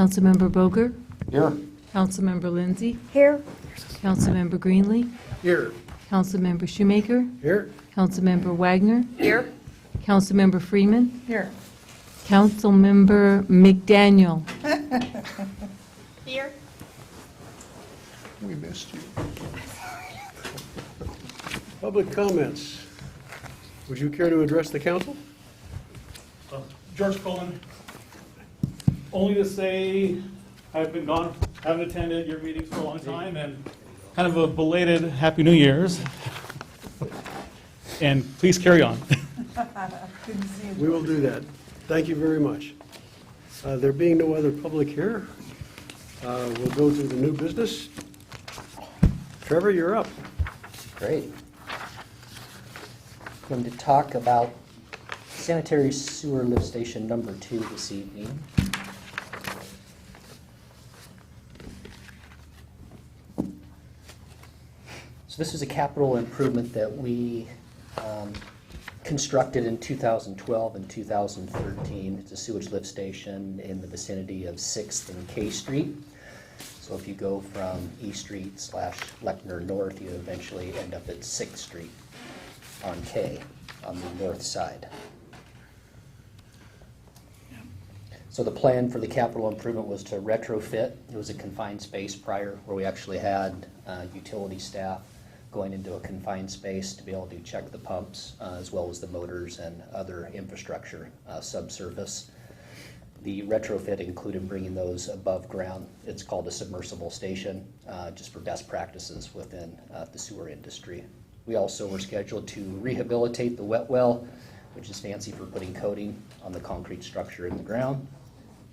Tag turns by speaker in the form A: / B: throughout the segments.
A: Councilmember Boger,
B: Here.
A: Councilmember Lindsay,
C: Here.
A: Councilmember Greenlee,
B: Here.
A: Councilmember Shoemaker,
B: Here.
A: Councilmember Wagner,
C: Here.
A: Councilmember Freeman,
C: Here.
A: Councilmember McDaniel.
C: Here.
B: We missed you. Public comments. Would you care to address the council?
D: George Coleman. Only to say I've been gone, haven't attended your meetings for a long time, and kind of a belated Happy New Year's. And please carry on.
B: We will do that. Thank you very much. There being no other public here, we'll go to the new business. Trevor, you're up.
E: Great. Going to talk about sanitary sewer lift station number 2 this evening. So this is a capital improvement that we constructed in 2012 and 2013. It's a sewage lift station in the vicinity of 6th and K Street. So if you go from E Street / Lechner North, you eventually end up at 6th Street on K on the north side. So the plan for the capital improvement was to retrofit. It was a confined space prior where we actually had utility staff going into a confined space to be able to check the pumps as well as the motors and other infrastructure subsurface. The retrofit included bringing those above ground. It's called a submersible station, just for best practices within the sewer industry. We also were scheduled to rehabilitate the wet well, which is fancy for putting coating on the concrete structure in the ground,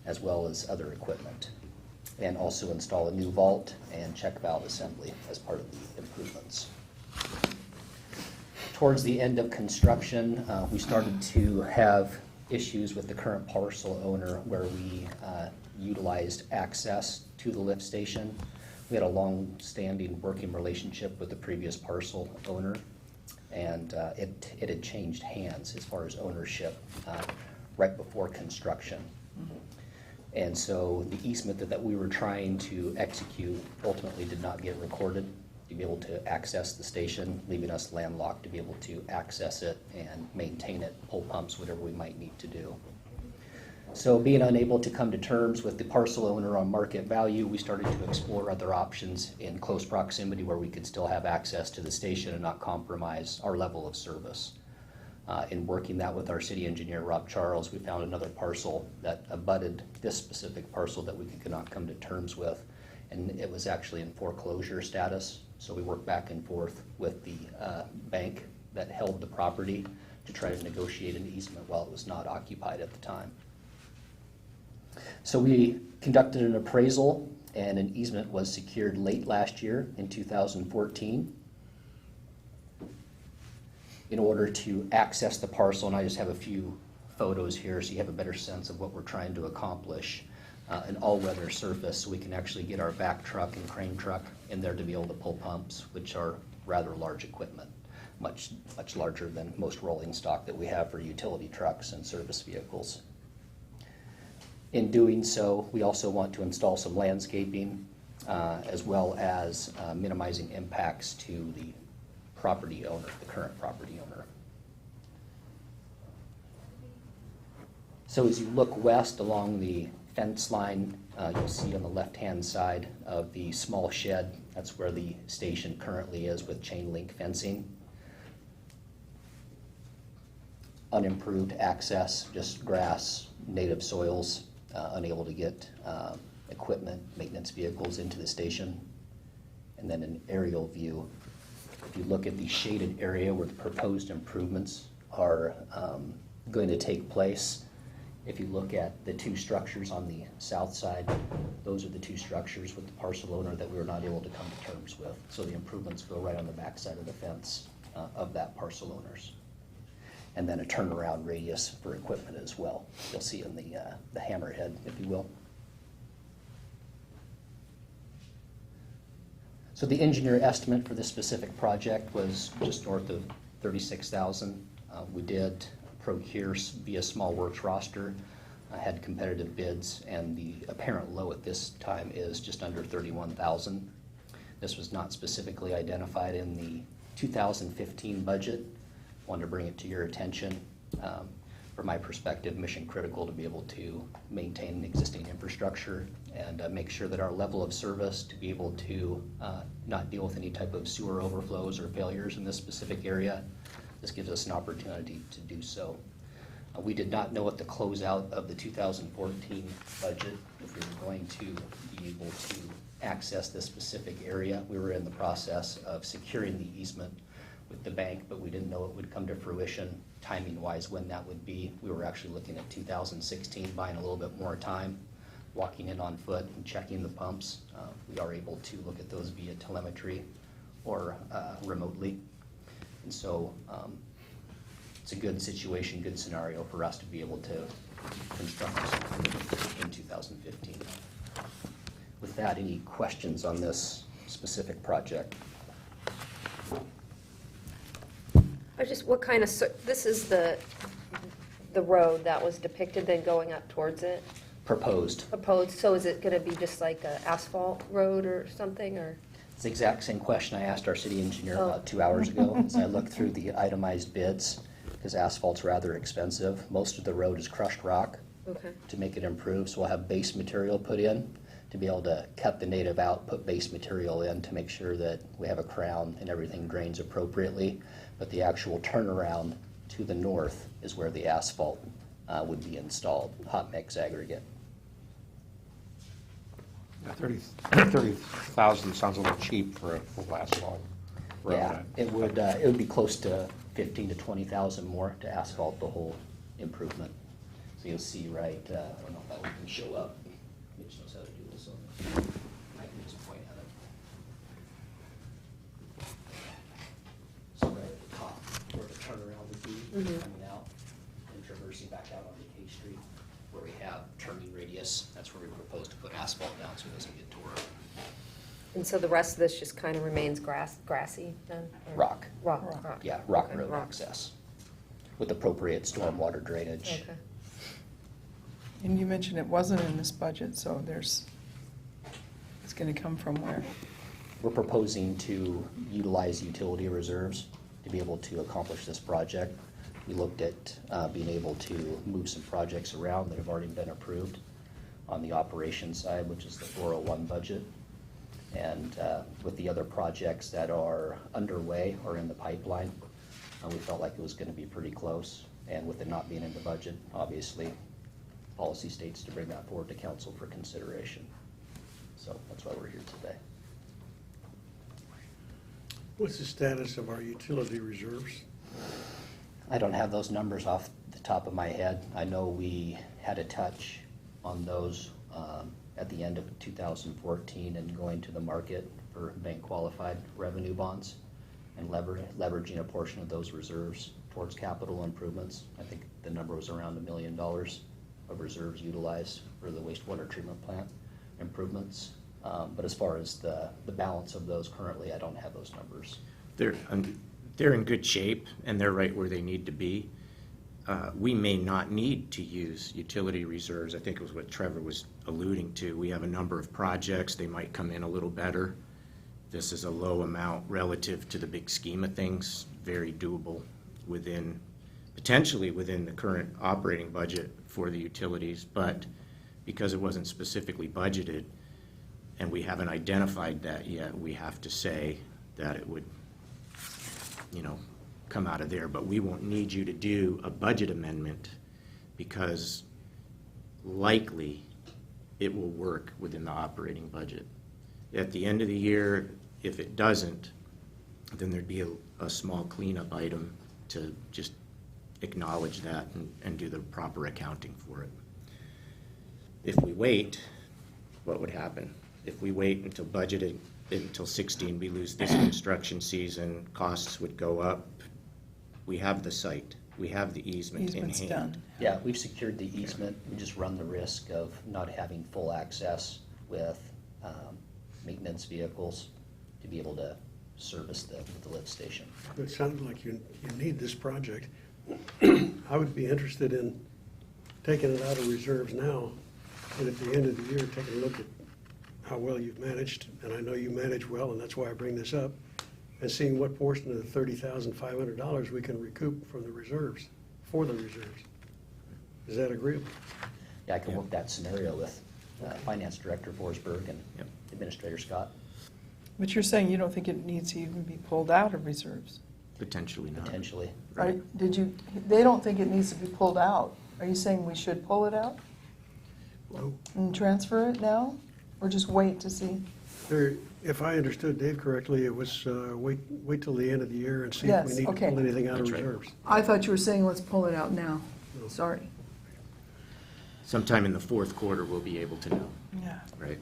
E: as well as other equipment, and also install a new vault and check valve assembly as part of the improvements. Towards the end of construction, we started to have issues with the current parcel owner where we utilized access to the lift station. We had a long-standing working relationship with the previous parcel owner, and it had changed hands as far as ownership right before construction. And so the easement that we were trying to execute ultimately did not get recorded to be able to access the station, leaving us landlocked to be able to access it and maintain it, pull pumps, whatever we might need to do. So being unable to come to terms with the parcel owner on market value, we started to explore other options in close proximity where we could still have access to the station and not compromise our level of service. In working that with our city engineer, Rob Charles, we found another parcel that abutted this specific parcel that we could not come to terms with, and it was actually in foreclosure status. So we worked back and forth with the bank that held the property to try to negotiate an easement while it was not occupied at the time. So we conducted an appraisal, and an easement was secured late last year in 2014 in order to access the parcel. And I just have a few photos here so you have a better sense of what we're trying to accomplish. An all-weather surface, so we can actually get our vac truck and crane truck in there to be able to pull pumps, which are rather large equipment, much larger than most rolling stock that we have for utility trucks and service vehicles. In doing so, we also want to install some landscaping as well as minimizing impacts to the property owner, the current property owner. So as you look west along the fence line, you'll see on the left-hand side of the small shed, that's where the station currently is with chain link fencing. Unimproved access, just grass, native soils, unable to get equipment, maintenance vehicles into the station. And then an aerial view. If you look at the shaded area where the proposed improvements are going to take place, if you look at the two structures on the south side, those are the two structures with the parcel owner that we were not able to come to terms with. So the improvements go right on the back side of the fence of that parcel owners. And then a turnaround radius for equipment as well. You'll see in the hammerhead, if you will. So the engineer estimate for this specific project was just north of $36,000. We did procure via small works roster had competitive bids, and the apparent low at this time is just under 31,000. This was not specifically identified in the 2015 budget. Wanted to bring it to your attention. From my perspective, mission critical to be able to maintain existing infrastructure and make sure that our level of service to be able to not deal with any type of sewer overflows or failures in this specific area. This gives us an opportunity to do so. We did not know at the closeout of the 2014 budget if we were going to be able to access this specific area. We were in the process of securing the easement with the bank, but we didn't know it would come to fruition timing-wise when that would be. We were actually looking at 2016, buying a little bit more time, walking in on foot and checking the pumps. We are able to look at those via telemetry or remotely. And so it's a good situation, good scenario for us to be able to construct this in 2015. With that, any questions on this specific project?
C: I just, what kind of, this is the road that was depicted then going up towards it,
E: Proposed.
C: proposed, so is it gonna be just like a asphalt road or something, or?
E: It's the exact same question I asked our city engineer
C: Oh.
E: about 2 hours ago. As I looked through the itemized bids, because asphalt's rather expensive. Most of the road is crushed rock
C: Okay,
E: to make it improve, so we'll have base material put in to be able to cut the native out, put base material in to make sure that we have a crown and everything drains appropriately. But the actual turnaround to the north is where the asphalt would be installed, hot mix aggregate.
F: Yeah, 30,000 sounds a little cheap for a full asphalt road.
E: Yeah, it would be close to 15 to 20,000 more to asphalt the whole improvement. So you'll see right, I don't know if that one can show up. Mitch knows how to do this, so I can just point at it. So right at the top, where the turnaround would be, coming out and traversing back out onto K Street, where we have turning radius, that's where we propose to put asphalt down so it doesn't get tore up.
C: and so the rest of this just kind of remains grassy then? or-
E: Rock.
C: Rock.
E: Yeah, rock
C: Okay,
E: road
C: rock.
E: access with appropriate stormwater drainage.
C: Okay.
G: And you mentioned it wasn't in this budget, so it's gonna come from where?
E: We're proposing to utilize utility reserves to be able to accomplish this project. We looked at being able to move some projects around that have already been approved on the operations side, which is the 401 budget. And with the other projects that are underway or in the pipeline, we felt like it was going to be pretty close. And with it not being in the budget, obviously, policy states to bring that forward to council for consideration. So that's why we're here today.
B: What's the status of our utility reserves?
E: I don't have those numbers off the top of my head. I know we had a touch on those at the end of 2014 and going to the market for bank qualified revenue bonds and leveraging a portion of those reserves towards capital improvements. I think the number was around $1 million of reserves utilized for the wastewater treatment plant improvements. But as far as the balance of those currently, I don't have those numbers.
H: They're in good shape, and they're right where they need to be. We may not need to use utility reserves. I think it was what Trevor was alluding to. We have a number of projects. They might come in a little better. This is a low amount relative to the big scheme of things, very doable potentially within the current operating budget for the utilities, but because it wasn't specifically budgeted and we haven't identified that yet, we have to say that it would, come out of there. But we won't need you to do a budget amendment because likely it will work within the operating budget. At the end of the year, if it doesn't, then there'd be a small cleanup item to just acknowledge that and do the proper accounting for it. If we wait, what would happen? If we wait until budgeted, until 16, we lose this construction season, costs would go up. We have the site, we have the easement in hand.
G: Easement's done.
E: Yeah, we've secured the easement. We just run the risk of not having full access with maintenance vehicles to be able to service the lift station.
B: It sounded like you need this project. I would be interested in taking it out of reserves now, and at the end of the year, taking a look at how well you've managed, and I know you manage well, and that's why I bring this up, and seeing what portion of the $30,500 we can recoup from the reserves, for the reserves. Is that agreeable?
E: Yeah, I can work that scenario with Finance Director Forsberg and
H: Yep.
E: Administrator Scott,
G: But you're saying you don't think it needs to even be pulled out of reserves?
H: Potentially not.
E: potentially.
G: Right? They don't think it needs to be pulled out. Are you saying we should pull it out
B: Well,
G: and transfer it now? Or just wait to see?
B: if I understood Dave correctly, it was wait till the end of the year and see if we
G: Yes,
B: need to
G: okay.
B: pull anything out of
H: That's right.
B: reserves.
G: I thought you were saying let's pull it out now. Sorry.
H: Sometime in the fourth quarter, we'll be able to know,
G: Yeah.
H: right?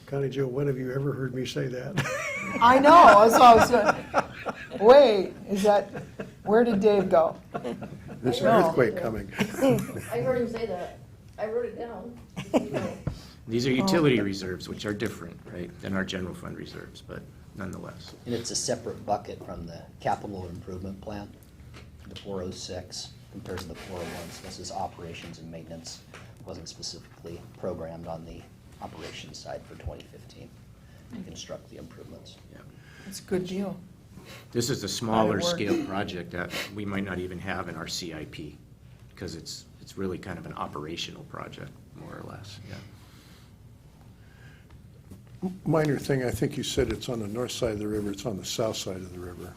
B: Connie Jo, when have you ever heard me say that?
G: I know, that's what I was going, wait, where did Dave go?
B: There's an
G: No.
B: earthquake coming.
C: I heard him say that. I wrote it down.
H: These are utility reserves, which are different, right, than our general fund reserves, but nonetheless.
E: And it's a separate bucket from the capital improvement plan, the 406 compared to the 401. So this is operations and maintenance. Wasn't specifically programmed on the operations side for 2015 to construct the improvements.
H: Yeah.
G: It's a good deal.
H: This is a smaller
G: That'll work.
H: scale project that we might not even have in our CIP, because it's really kind of an operational project, more or less, yeah.
I: Minor thing, I think you said it's on the north side of the river, it's on the south side of the river,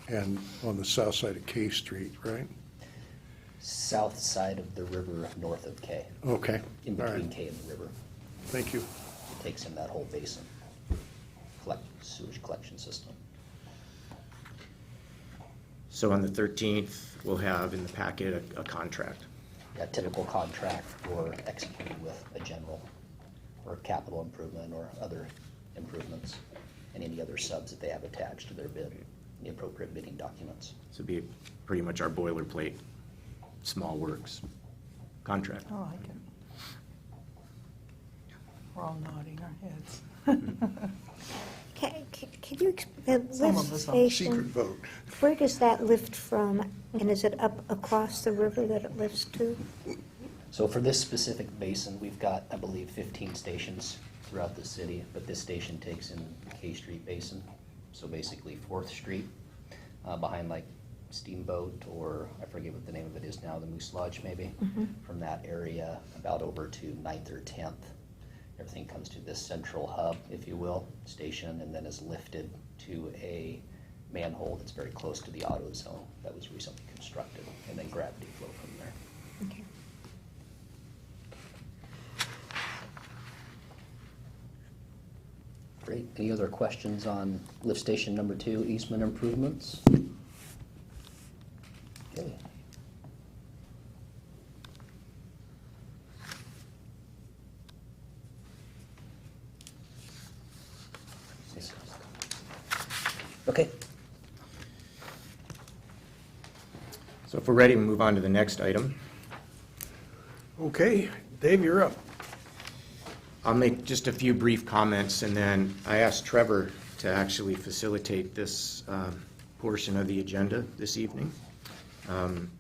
I: and on the south side of K Street, right?
E: South side of the river, north of K,
I: Okay,
E: in
I: all
E: between
I: right,
E: K and the river.
I: thank you.
E: It takes in that whole basin, sewage collection system.
H: So on the 13th, we'll have in the packet a contract.
E: A typical contract for executing with a general or capital improvement or other improvements and any other subs that they have attached to their bid, the appropriate bidding documents.
H: This will be pretty much our boilerplate, small works contract.
G: I like it. We're all nodding our heads.
J: Can you, the
G: Some
J: lift
G: of us
I: Secret
J: station,
I: vote.
J: where does that lift from? And is it up across the river that it lifts to?
E: So for this specific basin, we've got, I believe, 15 stations throughout the city, but this station takes in K Street Basin. So basically 4th Street, behind like Steamboat, or I forget what the name of it is now, the Moose Lodge maybe. From that area about over to 9th or 10th. Everything comes to this central hub, if you will, station, and then is lifted to a manhole that's very close to the auto zone that was recently constructed, and then gravity flow from there.
J: Okay.
E: Great. Any other questions on lift station number 2, Eastman improvements? Okay. Okay.
H: So if we're ready, we'll move on to the next item.
B: Okay, Dave, you're up.
H: I'll make just a few brief comments, and then I asked Trevor to actually facilitate this portion of the agenda this evening.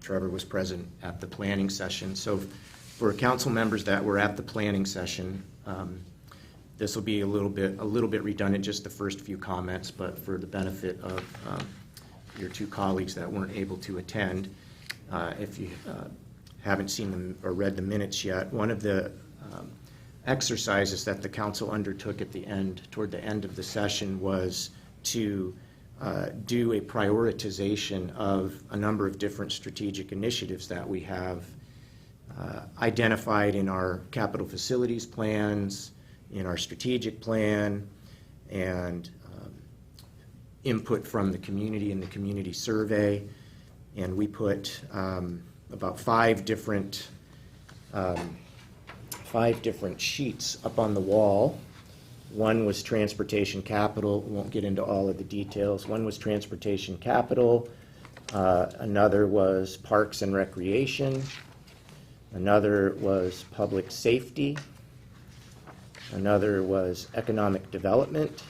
H: Trevor was present at the planning session. So for council members that were at the planning session, this will be a little bit redundant, just the first few comments, but for the benefit of your two colleagues that weren't able to attend, if you haven't seen them or read the minutes yet, one of the exercises that the council undertook at the end, toward the end of the session, was to do a prioritization of a number of different strategic initiatives that we have identified in our capital facilities plans, in our strategic plan, and input from the community in the community survey. And we put about five different sheets up on the wall. One was transportation capital. Won't get into all of the details. One was transportation capital. Another was parks and recreation. Another was public safety. Another was economic development.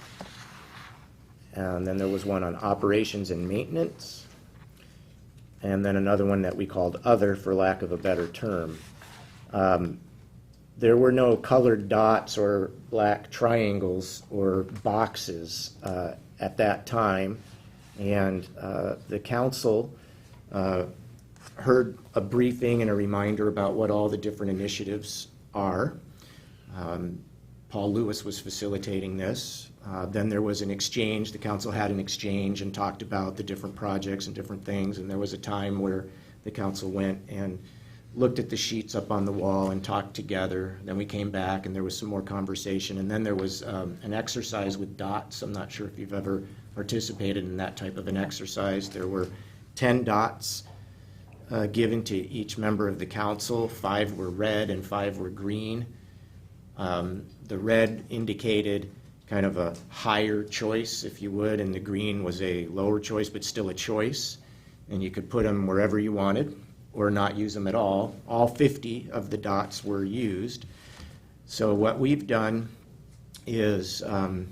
H: And then there was one on operations and maintenance. And then another one that we called other, for lack of a better term. There were no colored dots or black triangles or boxes at that time, and the council heard a briefing and a reminder about what all the different initiatives are. Paul Lewis was facilitating this. Then there was an exchange. The council had an exchange and talked about the different projects and different things, and there was a time where the council went and looked at the sheets up on the wall and talked together. Then we came back and there was some more conversation, and then there was an exercise with dots. I'm not sure if you've ever participated in that type of an exercise. There were 10 dots given to each member of the council. 5 were red and 5 were green. The red indicated kind of a higher choice, if you would, and the green was a lower choice, but still a choice. And you could put them wherever you wanted or not use them at all. All 50 of the dots were used. So what we've done is, and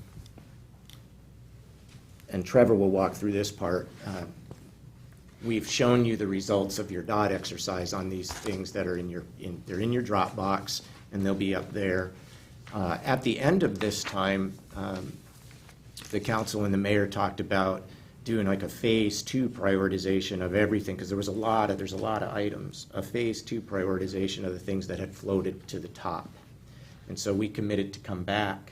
H: Trevor will walk through this part, we've shown you the results of your dot exercise on these things that are they're in your Dropbox, and they'll be up there. At the end of this time, the council and the mayor talked about doing like a phase 2 prioritization of everything, because there's a lot of items, a phase 2 prioritization of the things that had floated to the top. And so we committed to come back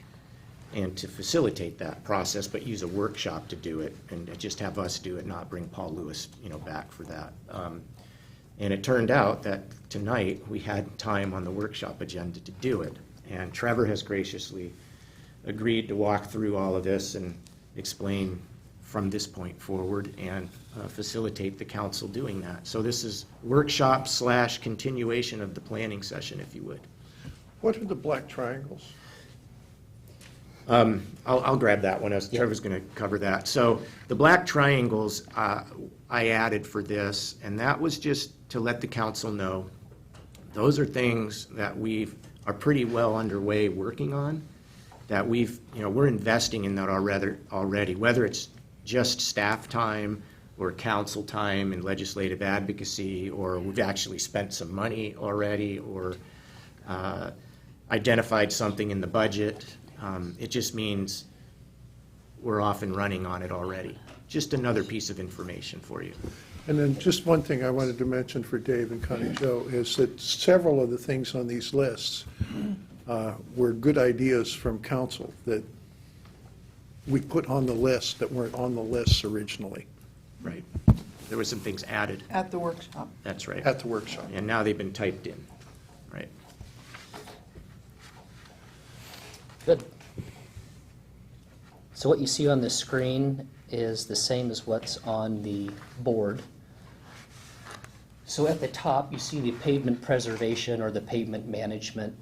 H: and to facilitate that process, but use a workshop to do it, and just have us do it, not bring Paul Lewis, back for that. And it turned out that tonight we had time on the workshop agenda to do it. And Trevor has graciously agreed to walk through all of this and explain from this point forward and facilitate the council doing that. So this is workshop / continuation of the planning session, if you would.
I: What are the black triangles?
H: I'll grab that one, as Trevor's going to cover that. So the black triangles I added for this, and that was just to let the council know those are things that are pretty well underway working on, that we're investing in that already, whether it's just staff time or council time and legislative advocacy, or we've actually spent some money already, or identified something in the budget. It just means we're off and running on it already. Just another piece of information for you.
I: And then just one thing I wanted to mention for Dave and Connie Jo is that several of the things on these lists were good ideas from council that we put on the list that weren't on the lists originally.
H: Right. There were some things added.
G: At the workshop.
H: That's right.
I: At the workshop.
H: And now they've been typed in. Right.
E: Good. So what you see on the screen is the same as what's on the board. So at the top, you see the pavement preservation or the pavement management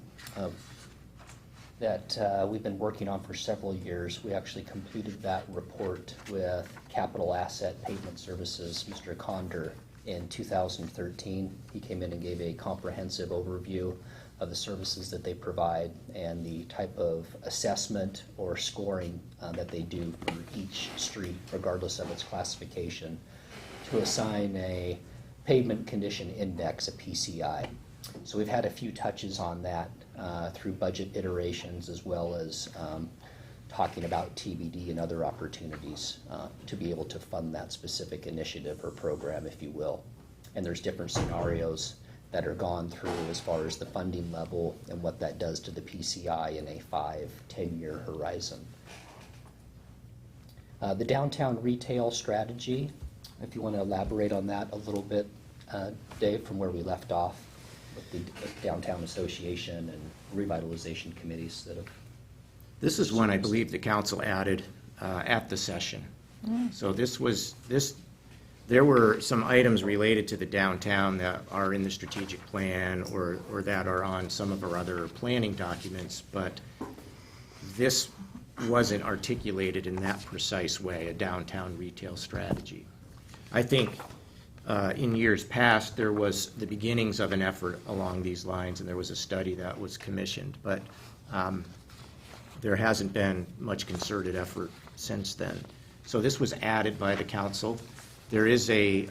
E: that we've been working on for several years. We actually completed that report with Capital Asset Pavement Services, Mr. Condor, in 2013. He came in and gave a comprehensive overview of the services that they provide and the type of assessment or scoring that they do for each street, regardless of its classification, to assign a pavement condition index, a PCI. So we've had a few touches on that through budget iterations, as well as talking about TBD and other opportunities to be able to fund that specific initiative or program, if you will. And there's different scenarios that are gone through as far as the funding level and what that does to the PCI in a 5-10-year horizon. The downtown retail strategy, if you want to elaborate on that a little bit, Dave, from where we left off with the Downtown Association and revitalization committees that have...
H: This is one I believe the council added at the session. So there were some items related to the downtown that are in the strategic plan or that are on some of our other planning documents, but this wasn't articulated in that precise way, a downtown retail strategy. I think in years past, there was the beginnings of an effort along these lines, and there was a study that was commissioned, but there hasn't been much concerted effort since then. So this was added by the council. There is a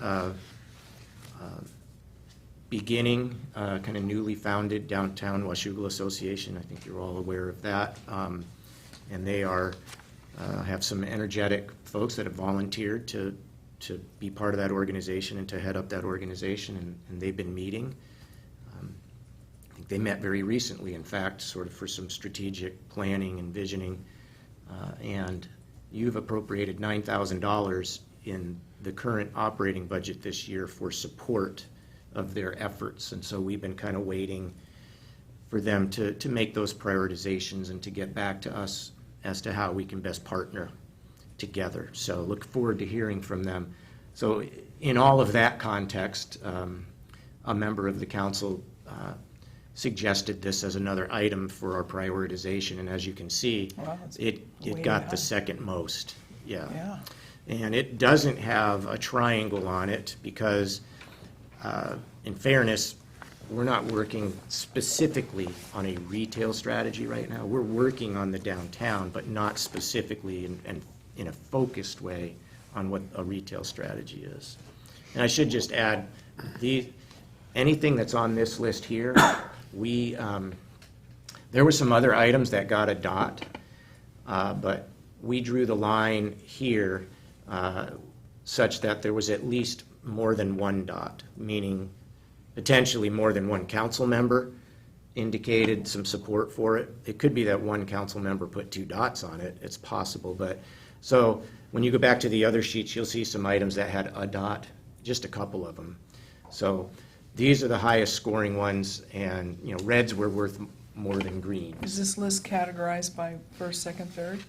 H: beginning, kind of newly founded Downtown Washougal Association. I think you're all aware of that. And they have some energetic folks that have volunteered to be part of that organization and to head up that organization, and they've been meeting. I think they met very recently, in fact, sort of for some strategic planning and visioning. And you've appropriated $9,000 in the current operating budget this year for support of their efforts. And so we've been kind of waiting for them to make those prioritizations and to get back to us as to how we can best partner together. So look forward to hearing from them. So in all of that context, a member of the council suggested this as another item for our prioritization, and as you can see,
G: Wow, it's
H: it
G: way
H: got
G: high.
H: the second most.
G: Yeah.
H: And it doesn't have a triangle on it because, in fairness, we're not working specifically on a retail strategy right now. We're working on the downtown, but not specifically and in a focused way on what a retail strategy is. And I should just add, anything that's on this list here, there were some other items that got a dot, but we drew the line here such that there was at least more than one dot, meaning potentially more than one council member indicated some support for it. It could be that one council member put 2 dots on it. It's possible. But so when you go back to the other sheets, you'll see some items that had a dot, just a couple of them. So these are the highest scoring ones, and reds were worth more than greens.
G: Is this list categorized by first, second, third?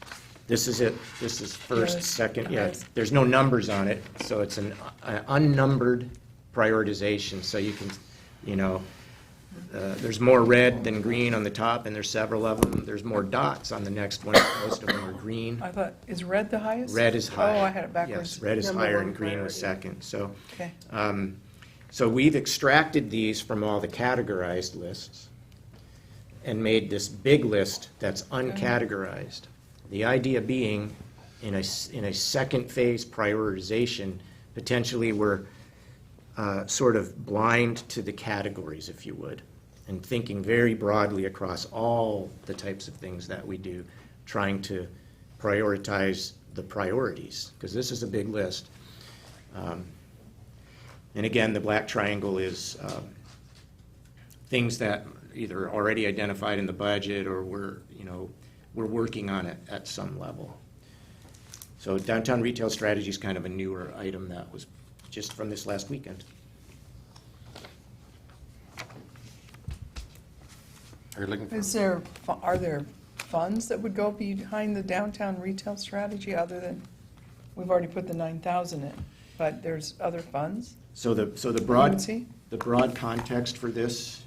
H: This is it. This is first,
G: Yes.
H: second. Yeah,
G: Yes.
H: there's no numbers on it, so it's an unnumbered prioritization. So you can, there's more red than green on the top, and there's several of them. There's more dots on the next one. Most of them are green.
G: I thought, is red the highest?
H: Red is high.
G: Oh, I had it backwards.
H: Yes, red is
C: Number
H: higher
C: one
H: and green was
C: priority.
H: second. So,
G: Okay.
H: so we've extracted these from all the categorized lists and made this big list that's uncategorized. The idea being, in a second phase prioritization, potentially we're sort of blind to the categories, if you would, and thinking very broadly across all the types of things that we do, trying to prioritize the priorities, because this is a big list. And again, the black triangle is things that either already identified in the budget or we're working on it at some level. So downtown retail strategy is kind of a newer item that was just from this last weekend.
F: Are you looking for?
G: Are there funds that would go behind the downtown retail strategy other than, we've already put the 9,000 in, but there's other funds?
H: So the broad
G: Nancy?
H: the broad context for this,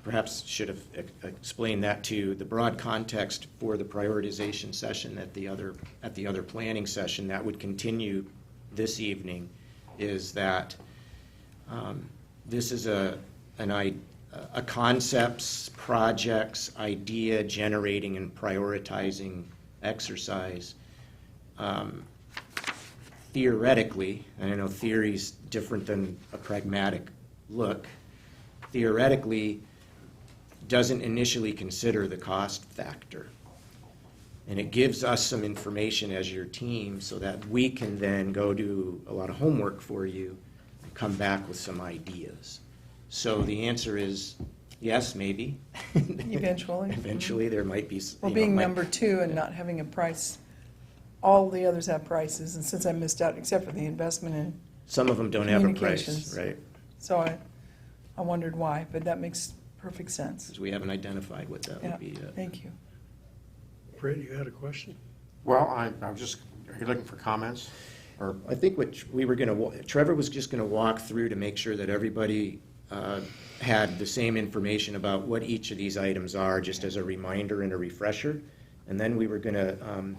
H: perhaps should have explained that too. The broad context for the prioritization session at the other planning session that would continue this evening is that this is a concepts, projects, idea generating and prioritizing exercise. Theoretically, and I know theory's different than a pragmatic look, theoretically doesn't initially consider the cost factor. And it gives us some information as your team so that we can then go do a lot of homework for you and come back with some ideas. So the answer is yes, maybe.
G: Eventually.
H: Eventually, there might be.
G: Well, being number 2 and not having a price, all the others have prices, and since I missed out, except for the investment in,
H: Some of them don't have a price,
G: Communications.
H: right?
G: so I wondered why, but that makes perfect sense.
H: Because we haven't identified what that
G: Yeah,
H: would be yet.
G: thank you.
B: Fred, you had a question?
F: Well, I'm just, are you looking for comments? Or,
H: I think what we were going to, Trevor was just going to walk through to make sure that everybody had the same information about what each of these items are, just as a reminder and a refresher. And then we were going to,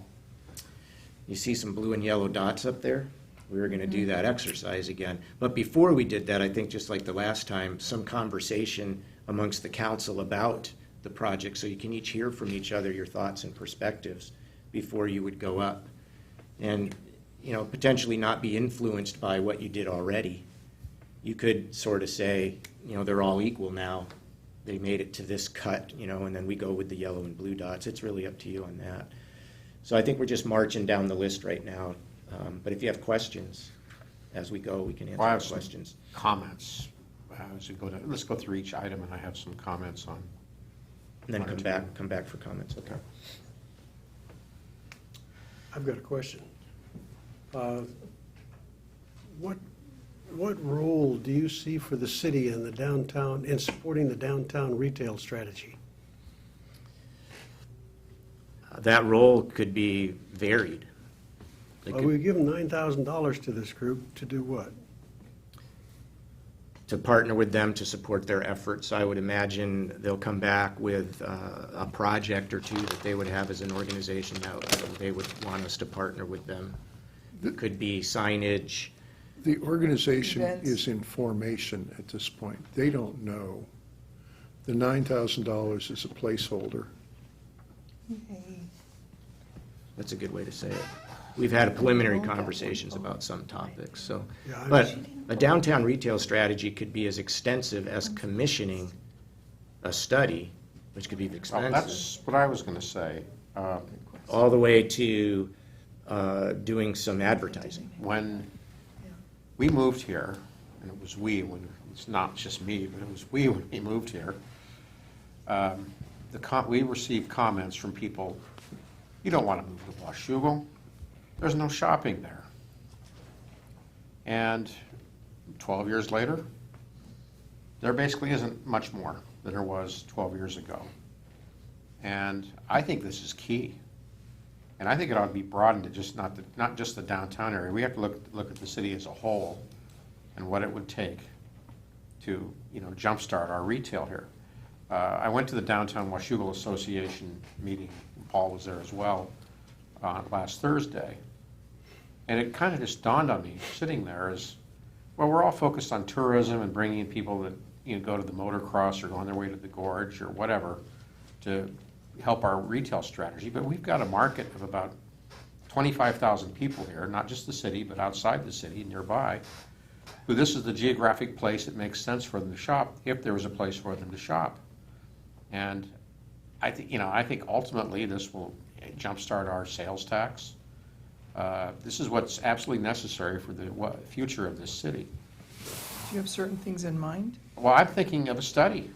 H: you see some blue and yellow dots up there? We were going to do that exercise again. But before we did that, I think just like the last time, some conversation amongst the council about the project, so you can each hear from each other your thoughts and perspectives before you would go up. And, potentially not be influenced by what you did already. You could sort of say, they're all equal now. They made it to this cut, and then we go with the yellow and blue dots. It's really up to you on that. So I think we're just marching down the list right now. But if you have questions as we go, we can answer
F: Well, I have
H: those
F: some
H: questions.
F: comments as we go down. Let's go through each item, and I have some comments on.
H: And then
F: one or
H: come back for comments, okay?
B: I've got a question. What role do you see for the city in the downtown, in supporting the downtown retail strategy?
H: That role could be varied. They
B: Well,
H: could-
B: we give them $9,000 to this group to do what?
H: To partner with them to support their efforts. I would imagine they'll come back with a project or two that they would have as an organization that they would want us to partner with them. It could be signage.
I: The organization
G: Events.
I: is in formation at this point. They don't know. The $9,000 is a placeholder.
H: That's a good way to say it. We've had preliminary conversations about some topics, so.
B: Yeah, I
H: But a downtown retail strategy could be as extensive as commissioning a study, which could be
F: Oh,
H: expensive,
F: that's what I was going to say.
H: all the way to doing some advertising.
F: When we moved here, and it was we, when it's not just me, but it was we when we moved here, we received comments from people, you don't want to move to Washougal. There's no shopping there. And 12 years later, there basically isn't much more than there was 12 years ago. And I think this is key. And I think it ought to be broadened to just not just the downtown area. We have to look at the city as a whole and what it would take to, jumpstart our retail here. I went to the Downtown Washougal Association meeting. Paul was there as well last Thursday. And it kind of just dawned on me, sitting there, well, we're all focused on tourism and bringing in people that go to the motocross or go on their way to the gorge or whatever to help our retail strategy. But we've got a market of about 25,000 people here, not just the city, but outside the city, nearby, who this is the geographic place that makes sense for them to shop, if there was a place for them to shop. And I think ultimately this will jumpstart our sales tax. This is what's absolutely necessary for the future of this city.
G: Do you have certain things in mind?
F: Well, I'm thinking of a study,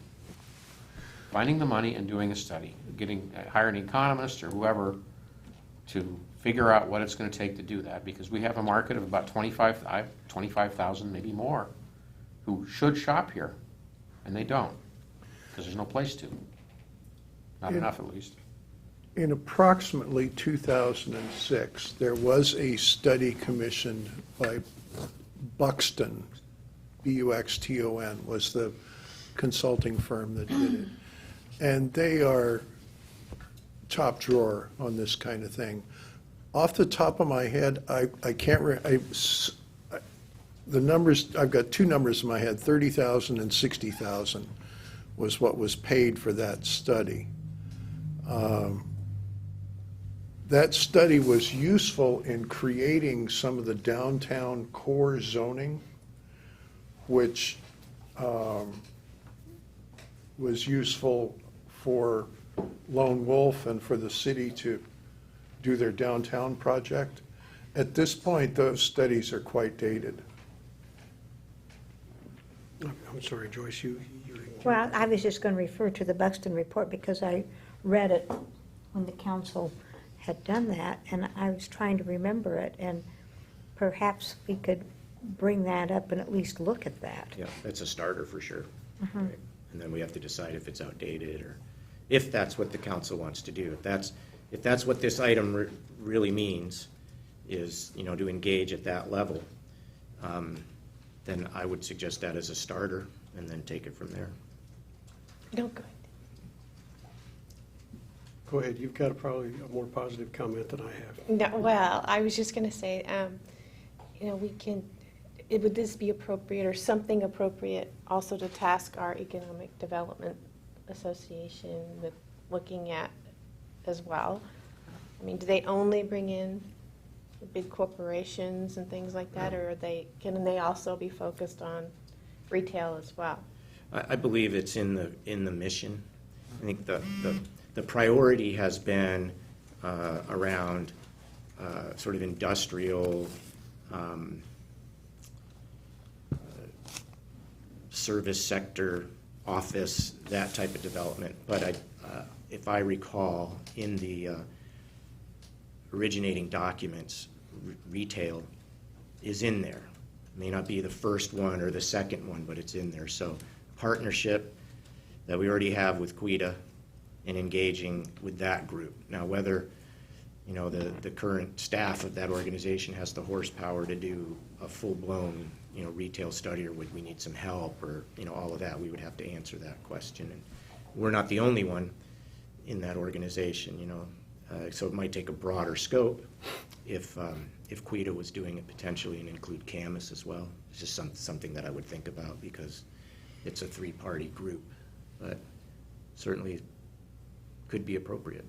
F: finding the money and doing a study, hiring an economist or whoever to figure out what it's going to take to do that, because we have a market of about 25,000, maybe more, who should shop here, and they don't, because there's no place to. Not enough, at least.
I: In approximately 2006, there was a study commissioned by Buxton, Buxton was the consulting firm that did it. And they are top drawer on this kind of thing. Off the top of my head, I can't, the numbers, I've got two numbers in my head, 30,000 and 60,000 was what was paid for that study. That study was useful in creating some of the downtown core zoning, which was useful for Lone Wolf and for the city to do their downtown project. At this point, those studies are quite dated.
B: I'm sorry, Joyce, you.
J: Well, I was just going to refer to the Buxton report because I read it when the council had done that, and I was trying to remember it, and perhaps we could bring that up and at least look at that.
H: Yeah, that's a starter for sure. Right. And then we have to decide if it's outdated or if that's what the council wants to do. If that's what this item really means, is, to engage at that level, then I would suggest that as a starter and then take it from there.
K: No, good.
B: Go ahead, you've got probably a more positive comment than I have.
K: No, well, I was just going to say, would this be appropriate or something appropriate also to task our Economic Development Association with looking at as well? I mean, do they only bring in the big corporations and things like that, or can they also be focused on retail as well.
H: I believe it's in the mission. I think the priority has been around sort of industrial, service sector, office, that type of development. But if I recall, in the originating documents, retail is in there. May not be the first one or the second one, but it's in there. So partnership that we already have with QUITA and engaging with that group. Now, whether, you know, the current staff of that organization has the horsepower to do a full-blown, you know, retail study, or would we need some help, or, you know, all of that, we would have to answer that question. And we're not the only one in that organization, you know, so it might take a broader scope if QUITA was doing it potentially, and include Camus as well. It's just something that I would think about, because it's a three-party group, but certainly could be appropriate.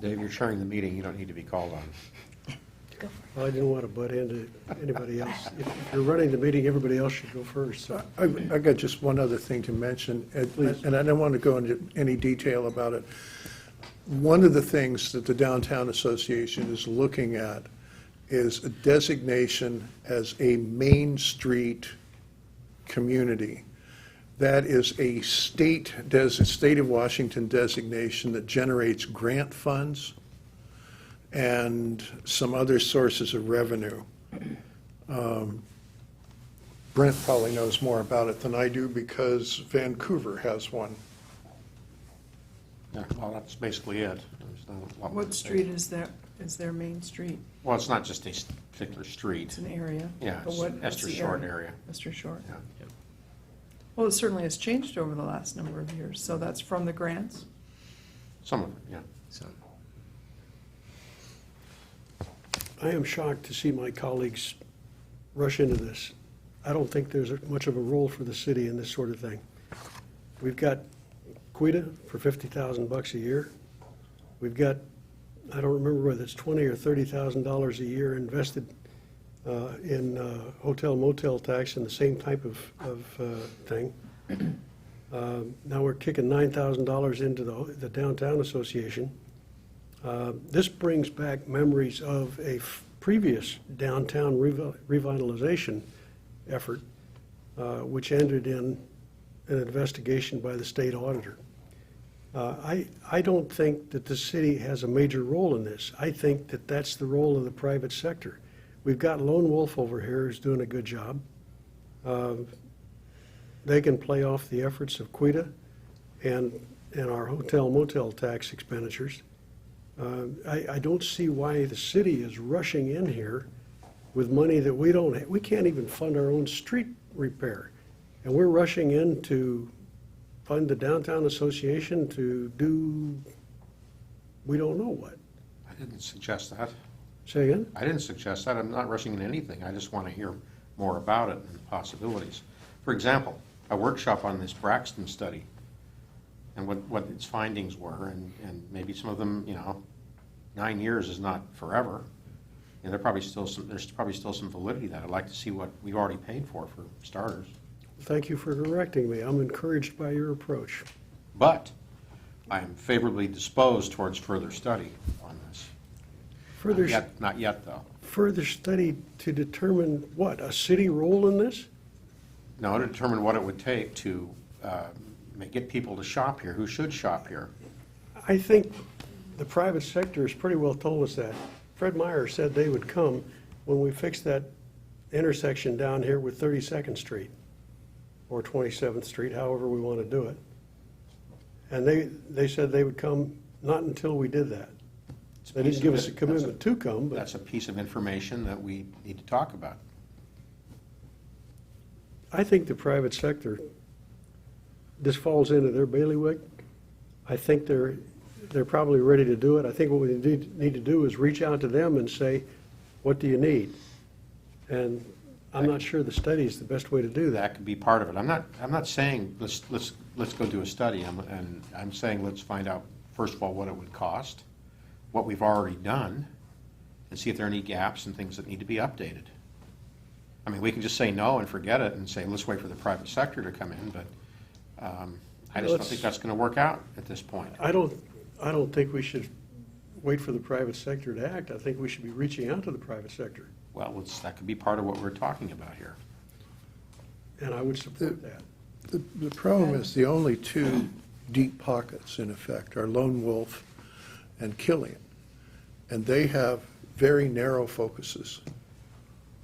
F: Dave, you're chairing the meeting, you don't need to be called on.
B: Well, I didn't want to butt into anybody else. If you're running the meeting, everybody else should go first. So
I: I got just one other thing to mention, and I don't want to go into any detail about it. One of the things that the Downtown Association is looking at is a designation as a Main Street community. That is a state of Washington designation that generates grant funds and some other sources of revenue. Brent probably knows more about it than I do, because Vancouver has one.
F: Yeah, well, that's basically it. There's not a lot more
G: What
F: to say.
G: street is their main street?
F: Well, it's not just a particular street.
G: It's an area.
F: Yeah,
G: But
F: it's
G: what- what's
F: Esther
G: the
F: Short area.
G: Esther Short.
F: Yeah.
G: Well, it certainly has changed over the last number of years, so that's from the grants?
F: Some of it, yeah.
H: So,
B: I am shocked to see my colleagues rush into this. I don't think there's much of a role for the city in this sort of thing. We've got QUITA for $50,000 a year. We've got, I don't remember whether it's $20,000 or $30,000 a year invested in hotel motel tax and the same type of thing. Now we're kicking $9,000 into the Downtown Association. This brings back memories of a previous downtown revitalization effort, which ended in an investigation by the state auditor. I don't think that the city has a major role in this. I think that that's the role of the private sector. We've got Lone Wolf over here who's doing a good job. They can play off the efforts of QUITA and our hotel motel tax expenditures. I don't see why the city is rushing in here with money that we can't even fund our own street repair. And we're rushing in to fund the Downtown Association to do, we don't know what.
F: I didn't suggest that.
B: Say again?
F: I didn't suggest that. I'm not rushing into anything. I just want to hear more about it and the possibilities. For example, a workshop on this Braxton study and what its findings were, and maybe some of them, you know, 9 years is not forever. And there's probably still some validity to that. I'd like to see what we've already paid for starters.
B: Thank you for correcting me. I'm encouraged by your approach.
F: But I am favorably disposed towards further study on this.
B: Further,
F: Not yet, though.
B: further study to determine what, a city role in this?
F: No, to determine what it would take to get people to shop here, who should shop here.
B: I think the private sector has pretty well told us that. Fred Meyer said they would come when we fixed that intersection down here with 32nd Street or 27th Street, however we want to do it. And they said they would come not until we did that. They didn't give us a commitment to come, but
F: That's a piece of information that we need to talk about.
B: I think the private sector, this falls into their bailiwick. I think they're probably ready to do it. I think what we need to do is reach out to them and say, what do you need? And I'm not sure the study is the best way to do that.
F: That could be part of it. I'm not saying let's go do a study. I'm saying let's find out, first of all, what it would cost, what we've already done, and see if there are any gaps and things that need to be updated. I mean, we can just say no and forget it and say, let's wait for the private sector to come in, but I just don't think that's going to work out at this point.
B: I don't think we should wait for the private sector to act. I think we should be reaching out to the private sector,
F: Well, that could be part of what we're talking about here.
B: and I would support that.
I: The problem is the only two deep pockets, in effect, are Lone Wolf and Killian. And they have very narrow focuses.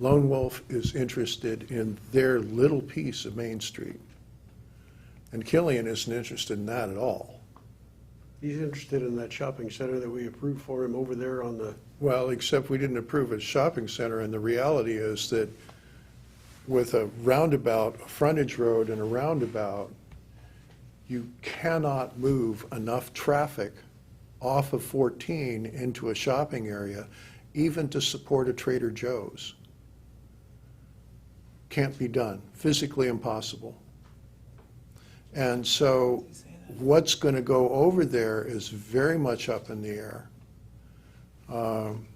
I: Lone Wolf is interested in their little piece of Main Street. And Killian isn't interested in that at all.
B: He's interested in that shopping center that we approved for him over there on the,
I: Well, except we didn't approve a shopping center, and the reality is that with a roundabout, a frontage road and a roundabout, you cannot move enough traffic off of 14 into a shopping area, even to support a Trader Joe's. Can't be done, physically impossible. And so what's going to go over there is very much up in the air.
B: I'm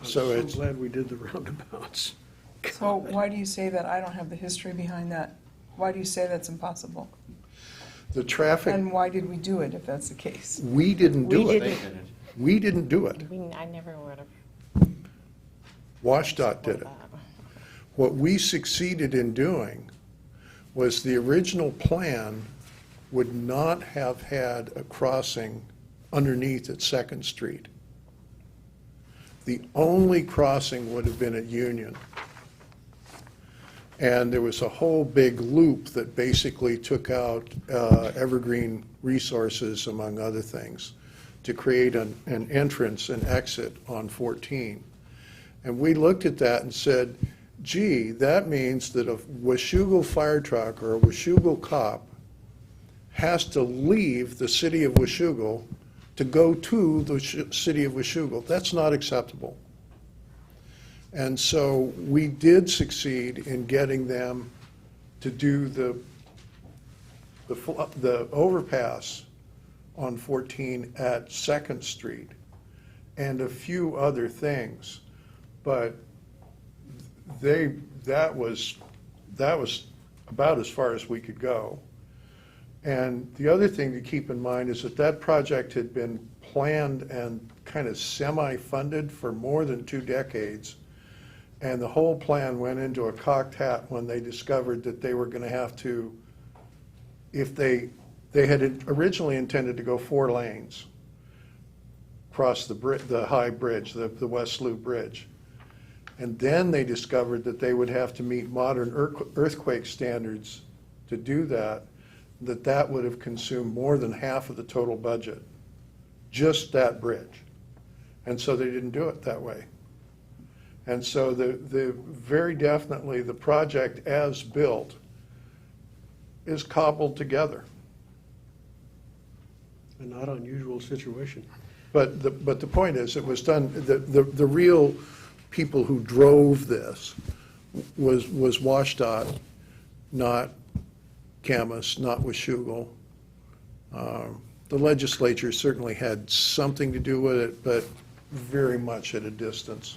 I: So
B: so
I: it's,
B: glad we did the roundabouts.
G: So why do you say that? I don't have the history behind that. Why do you say that's impossible?
I: the traffic,
G: And why did we do it if that's the case?
I: we didn't do
C: We
I: it.
C: didn't.
I: We didn't do it.
K: I never would have.
I: WashDOT did it. What we succeeded in doing was the original plan would not have had a crossing underneath at Second Street. The only crossing would have been at Union. And there was a whole big loop that basically took out Evergreen Resources, among other things, to create an entrance and exit on 14. And we looked at that and said, gee, that means that a Washougal fire truck or a Washougal cop has to leave the city of Washougal to go to the city of Washougal. That's not acceptable. And so we did succeed in getting them to do the overpass on 14 at Second Street and a few other things. But that was about as far as we could go. And the other thing to keep in mind is that project had been planned and kind of semi-funded for more than 2 decades. And the whole plan went into a cocked hat when they discovered that they were going to have to, if they had originally intended to go 4 lanes across the high bridge, the West Slough Bridge. And then they discovered that they would have to meet modern earthquake standards to do that would have consumed more than half of the total budget, just that bridge. And so they didn't do it that way. And so very definitely the project as built is cobbled together.
B: A not unusual situation.
I: But the point is, it was done, the real people who drove this was WashDOT, not Camas, not Washougal. The legislature certainly had something to do with it, but very much at a distance.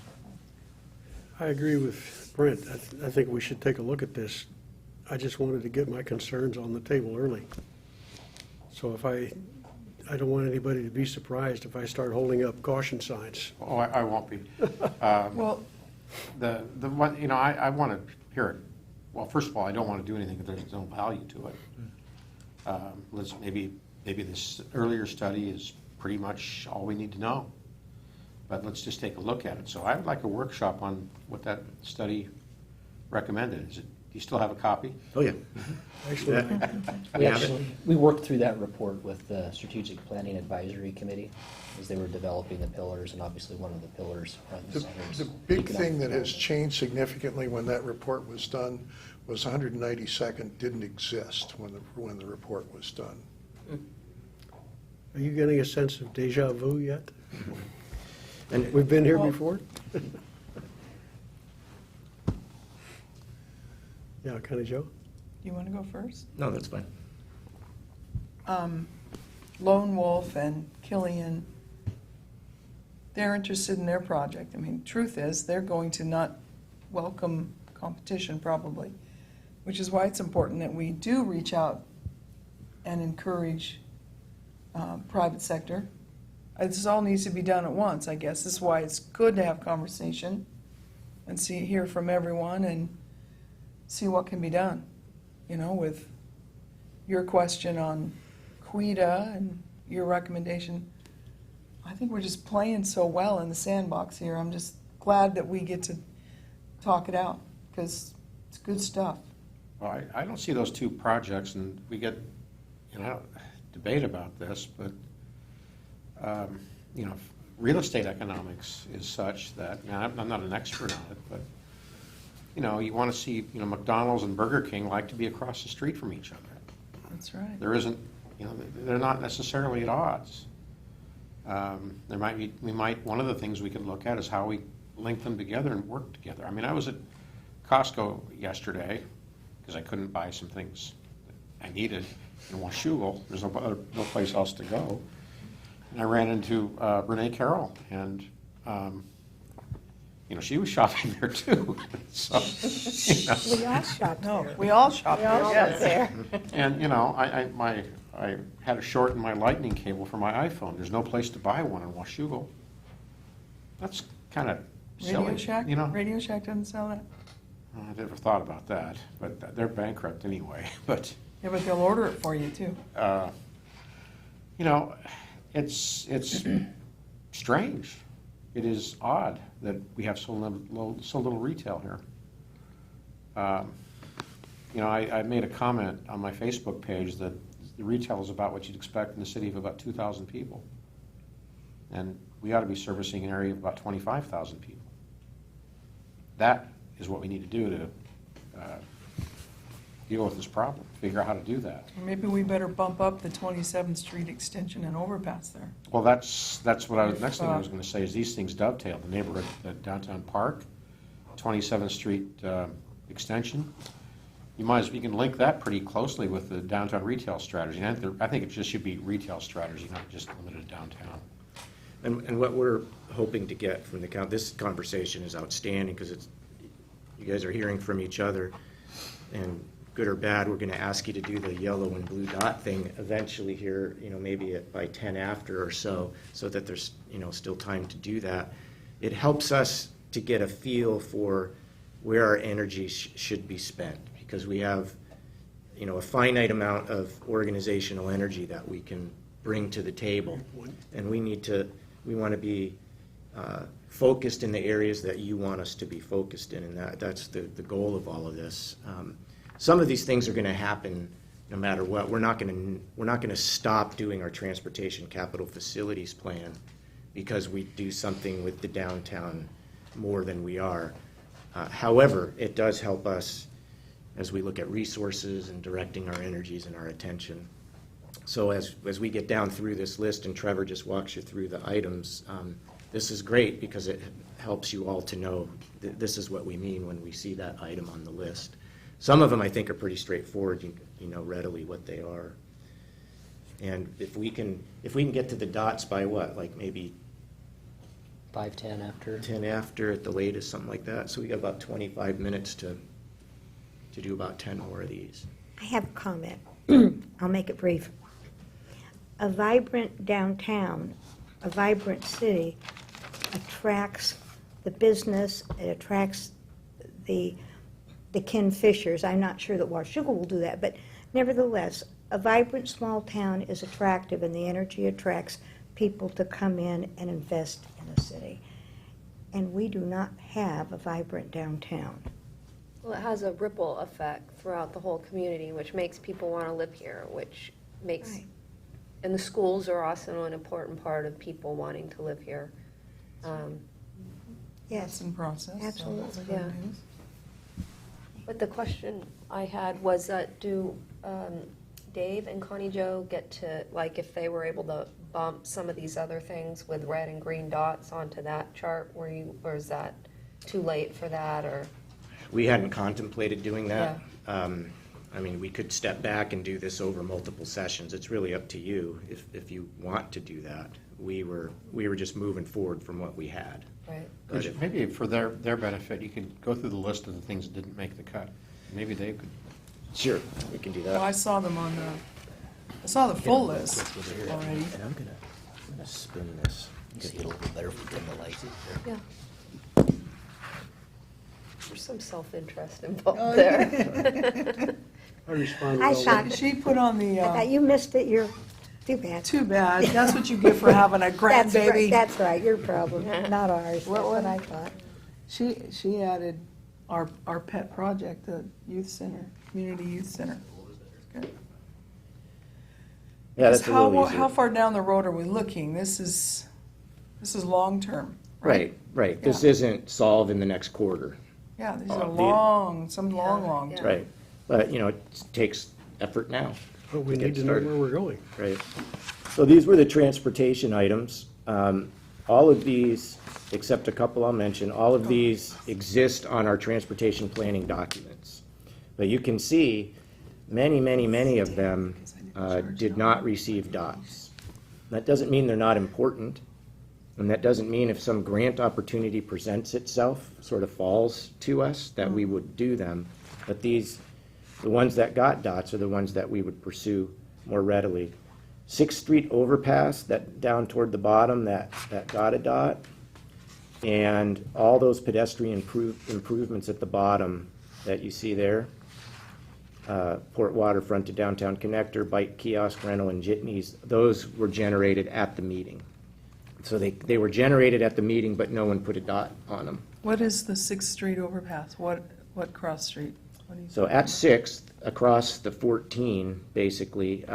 B: I agree with Brent. I think we should take a look at this. I just wanted to get my concerns on the table early. So I don't want anybody to be surprised if I start holding up caution signs.
F: Oh, I won't be.
G: Well,
F: The one, I want to hear it. Well, first of all, I don't want to do anything if there's no value to it. Maybe this earlier study is pretty much all we need to know. But let's just take a look at it. So I would like a workshop on what that study recommended. Do you still have a copy?
H: Oh, yeah.
B: Actually,
E: We worked through that report with the Strategic Planning Advisory Committee as they were developing the pillars, and obviously one of the pillars front and center is
I: The big
E: economic
I: thing that has
E: development.
I: changed significantly when that report was done was 192nd didn't exist when the report was done.
B: are you getting a sense of deja vu yet?
H: And
B: We've been here
G: Well-
B: before? Yeah, kind of, Joe?
G: you want to go first?
H: no, that's fine.
G: Lone Wolf and Killian, they're interested in their project. I mean, truth is, they're going to not welcome competition probably, which is why it's important that we do reach out and encourage private sector. This all needs to be done at once, I guess. This is why it's good to have conversation and hear from everyone and see what can be done. You know, with your question on QUIDA and your recommendation, I think we're just playing so well in the sandbox here. I'm just glad that we get to talk it out, because it's good stuff.
F: Well, I don't see those two projects, and we get, debate about this, but, real estate economics is such that, I'm not an expert on it, but, you want to see, McDonald's and Burger King like to be across the street from each other.
G: That's right.
F: There isn't, they're not necessarily at odds. One of the things we could look at is how we link them together and work together. I mean, I was at Costco yesterday because I couldn't buy some things that I needed in Washougal. There's no place else to go. And I ran into Renee Carroll, and she was shopping there too. So,
J: We all shop
G: No,
J: there.
G: we all shop there, yes.
K: there.
F: And I had a short in my lightning cable for my iPhone. There's no place to buy one in Washougal. That's kind of silly.
G: Radio Shack? Radio Shack doesn't sell that?
F: I never thought about that, but they're bankrupt anyway. But
G: Yeah, but they'll order it for you too.
F: it's strange. It is odd that we have so little retail here. I made a comment on my Facebook page that the retail is about what you'd expect in a city of about 2,000 people. And we ought to be servicing an area of about 25,000 people. That is what we need to do to deal with this problem, figure out how to do that.
G: Or maybe we better bump up the 27th Street extension and overpass there.
F: Well, that's what next thing I was going to say is these things dovetail. The neighborhood, the downtown park, 27th Street extension. You can link that pretty closely with the downtown retail strategy. And I think it just should be retail strategy, not just limited to downtown.
H: And what we're hoping to get from this conversation is outstanding, because you guys are hearing from each other, and good or bad, we're going to ask you to do the yellow and blue dot thing eventually here, maybe by 10 after or so that there's, still time to do that. It helps us to get a feel for where our energy should be spent, because we have, a finite amount of organizational energy that we can bring to the table. And we want to be focused in the areas that you want us to be focused in, and that's the goal of all of this. Some of these things are going to happen no matter what. We're not going to stop doing our transportation capital facilities plan because we do something with the downtown more than we are. However, it does help us as we look at resources and directing our energies and our attention. So as we get down through this list, and Trevor just walks you through the items, this is great because it helps you all to know this is what we mean when we see that item on the list. Some of them I think are pretty straightforward. You know readily what they are. And if we can get to the dots by what, like maybe
E: 5:10 after.
H: 10 after at the latest, something like that. So we got about 25 minutes to do about 10 more of these.
J: I have a comment. I'll make it brief. A vibrant downtown, a vibrant city attracts the business, it attracts the Ken Fishers. I'm not sure that Washougal will do that, but nevertheless, a vibrant small town is attractive, and the energy attracts people to come in and invest in the city. And we do not have a vibrant downtown.
C: Well, it has a ripple effect throughout the whole community, which makes people want to live here, which makes,
J: Right.
C: and the schools are also an important part of people wanting to live here.
J: Yes,
G: In process. so
J: Absolutely,
G: that's good
C: yeah.
G: news.
C: But the question I had was that do Dave and Connie Jo get to, like, if they were able to bump some of these other things with red and green dots onto that chart, or is that too late for that, or?
H: We hadn't contemplated doing that. I mean, we could step back and do this over multiple sessions. It's really up to you if you want to do that. we were just moving forward from what we had.
C: Right.
H: But if-
F: Maybe for their benefit, you could go through the list of the things that didn't make the cut. Maybe they could.
H: Sure, we can do
G: Well, I
H: that.
G: saw them on I saw the full list already.
H: And I'm gonna spin this.
E: See, it'll be better if we dim the lights.
C: Yeah. There's some self-interest involved
G: Oh,
C: there.
B: I respond
J: I
B: well.
J: saw-
G: She put on the,
J: I thought you missed it, you're, too bad.
G: too bad, that's what you get for having a
J: That's right,
G: grandbaby.
J: that's right, your problem, not ours, that's
G: What
J: what
G: was-
J: I thought.
G: She added our pet project, the youth center, community youth center. Good.
H: Yeah, that's a
G: Because
H: little
G: how
H: easier.
G: far down the road are we looking? This is long-term, right?
H: Right. This
G: Yeah.
H: isn't solved in the next quarter.
G: Yeah, these
H: The-
G: are long, some long
C: yeah.
G: term.
H: Right. But, you know, it takes effort now.
B: But we
H: to get
B: need to know
H: started.
B: where we're going.
H: Right. So these were the transportation items. All of these, except a couple I'll mention, all of these exist on our transportation planning documents. But you can see, many of them did not receive dots. That doesn't mean they're not important, and that doesn't mean if some grant opportunity presents itself, sort of falls to us, that we would do them. But these, the ones that got dots are the ones that we would pursue more readily. 6th Street overpass, that down toward the bottom, that got a dot. And all those pedestrian improvements at the bottom that you see there, Port Waterfront to Downtown Connector, bike kiosk rental, and jitneys, those were generated at the meeting. So they were generated at the meeting, but no one put a dot on them.
G: What is the 6th Street overpass? What cross street? What do you-
H: So at 6th, across the 14, basically,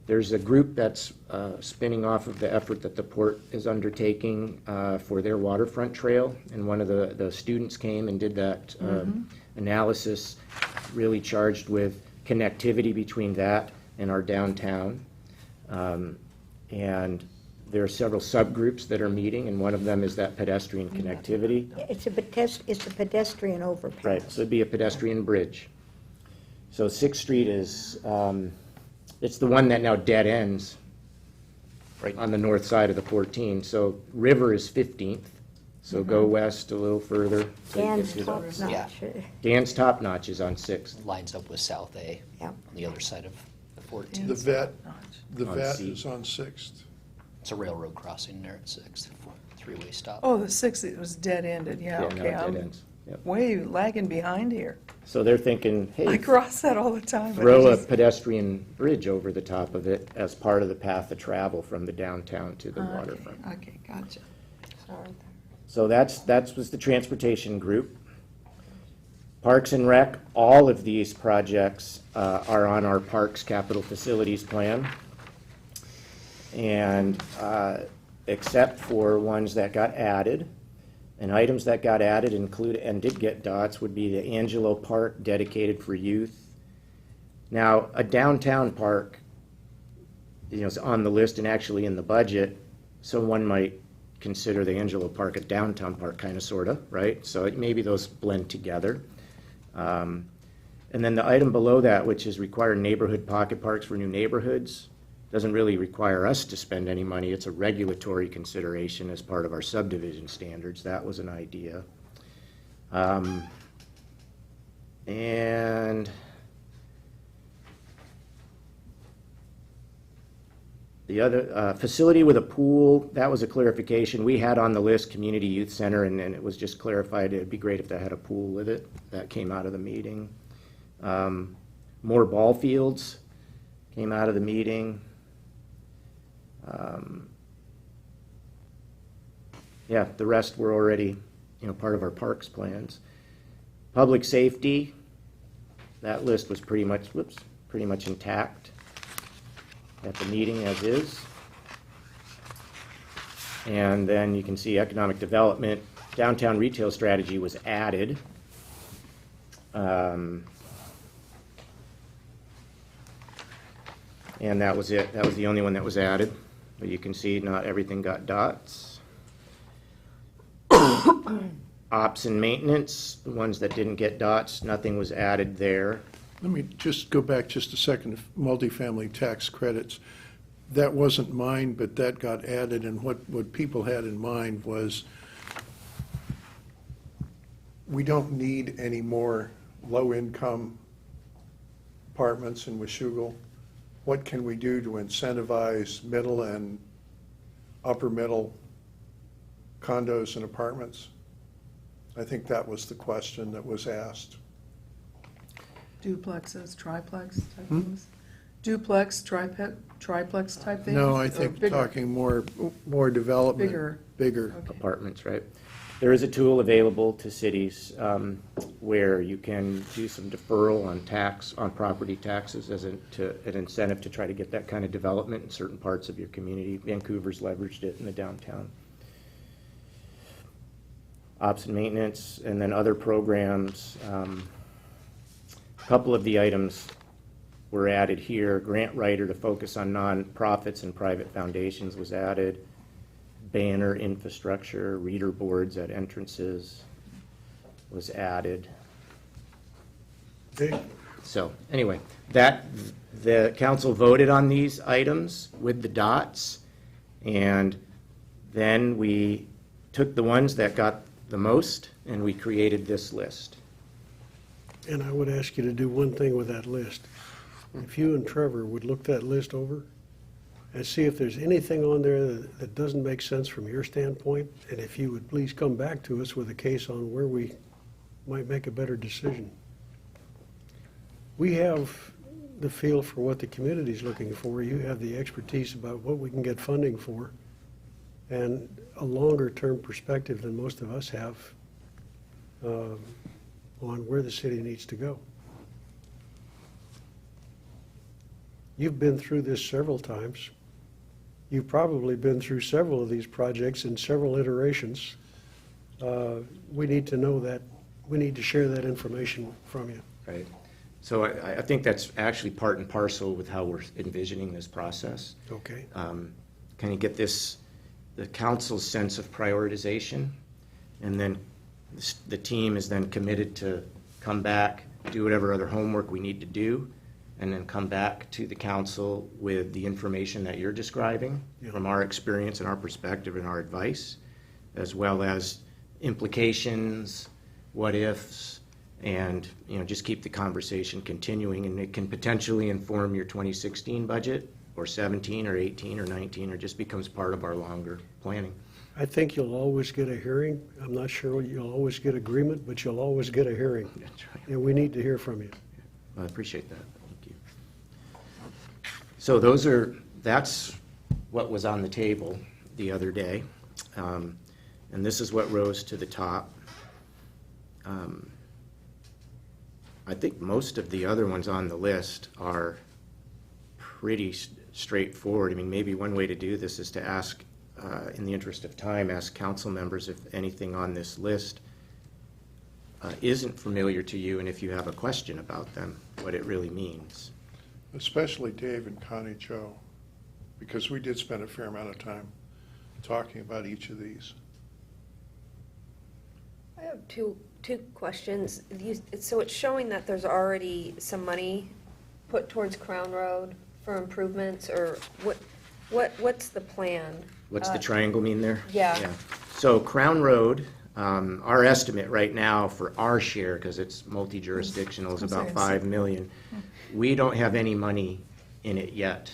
H: there's a group that's spinning off of the effort that the port is undertaking for their waterfront trail. And one of the students came and did that analysis, really charged with connectivity between that and our downtown. And there are several subgroups that are meeting, and one of them is that pedestrian connectivity.
J: It's a pedestrian overpass.
H: Right, so it'd be a pedestrian bridge. So 6th Street is, it's the one that now dead ends
E: Right.
H: on the north side of the 14. So River is 15th, so go west a little further. till you get
J: Dan's
H: to the-
J: top
E: Yeah.
J: notch.
H: Dan's Top Notch is on 6th.
E: Lines up with South A
J: Yeah.
E: on the other side of the 14.
I: The vet, the
H: On
I: vet
H: C.
I: is on 6th.
E: It's a railroad crossing there at 6th, three-way stop.
G: Oh, the 6th, it was dead-ended, yeah,
H: now
G: okay.
H: it dead
G: I'm
H: ends. Yep.
G: way lagging behind here.
H: So they're thinking,
G: I
H: hey,
G: cross that all the time. but
H: throw
G: I
H: a
G: just-
H: pedestrian bridge over the top of it as part of the path of travel from the downtown to the
G: Okay,
H: waterfront.
G: Okay, gotcha. Sorry.
H: So that was the transportation group. Parks and Rec, all of these projects are on our Parks Capital Facilities Plan. And except for ones that got added, and items that got added include, and did get dots, would be the Angelo Park dedicated for youth. Now, a downtown park, you know, is on the list and actually in the budget, so one might consider the Angelo Park a downtown park, kind of, sort of, right? So maybe those blend together. And then the item below that, which is required neighborhood pocket parks for new neighborhoods, doesn't really require us to spend any money. It's a regulatory consideration as part of our subdivision standards. That was an idea. And the other, facility with a pool, that was a clarification. We had on the list community youth center, and it was just clarified it'd be great if that had a pool with it. That came out of the meeting. More ball fields came out of the meeting. Yeah, the rest were already, you know, part of our parks plans. Public safety, that list was pretty much intact at the meeting as is. And then you can see economic development, downtown retail strategy was added. And that was it. That was the only one that was added. But you can see not everything got dots. Ops and maintenance, the ones that didn't get dots, nothing was added there.
I: Let me just go back just a second, multifamily tax credits. that wasn't mine, but that got added, and what people had in mind was we don't need any more low-income apartments in Washougal. What can we do to incentivize middle and upper-middle condos and apartments? I think that was the question that was asked.
G: Duplexes, triplex type things? Duplex, triplex type things?
I: No, I
G: Or
I: think
G: bigger?
I: talking more development.
G: Bigger.
I: Bigger.
G: Okay.
H: Apartments, right? There is a tool available to cities where you can do some deferral on property taxes as an incentive to try to get that kind of development in certain parts of your community. Vancouver's leveraged it in the downtown. Ops and maintenance, and then other programs. A couple of the items were added here. Grant writer to focus on nonprofits and private foundations was added. Banner infrastructure, reader boards at entrances was added.
B: Okay.
H: So, anyway, the council voted on these items with the dots, and then we took the ones that got the most, and we created this list.
B: And I would ask you to do one thing with that list. If you and Trevor would look that list over and see if there's anything on there that doesn't make sense from your standpoint, and if you would please come back to us with a case on where we might make a better decision. We have the feel for what the community's looking for. You have the expertise about what we can get funding for, and a longer-term perspective than most of us have on where the city needs to go. You've been through this several times. You've probably been through several of these projects in several iterations. We need to know that. We need to share that information from you.
H: Right. So I think that's actually part and parcel with how we're envisioning this process.
B: Okay?
H: Kind of get the council's sense of prioritization, and then the team is then committed to come back, do whatever other homework we need to do, and then come back to the council with the information that you're describing from our experience and our perspective and our advice, as well as implications, what ifs, and just keep the conversation continuing, and it can potentially inform your 2016 budget, or 17, or 18, or 19, or just becomes part of our longer planning.
B: I think you'll always get a hearing. I'm not sure you'll always get agreement, but you'll always get a hearing.
H: That's right.
B: And we need to hear from you.
H: I appreciate that. Thank you. So that's what was on the table the other day. And this is what rose to the top. I think most of the other ones on the list are pretty straightforward. I mean, maybe one way to do this is to ask, in the interest of time, ask council members if anything on this list isn't familiar to you, and if you have a question about them, what it really means.
I: Especially Dave and Connie Jo, because we did spend a fair amount of time talking about each of these.
C: I have two questions. So it's showing that there's already some money put towards Crown Road for improvements, or what's the plan?
H: What's the triangle mean there?
C: Yeah.
H: So Crown Road, our estimate right now for our share, because it's multi-jurisdictional, is about 5 million. We don't have any money in it yet.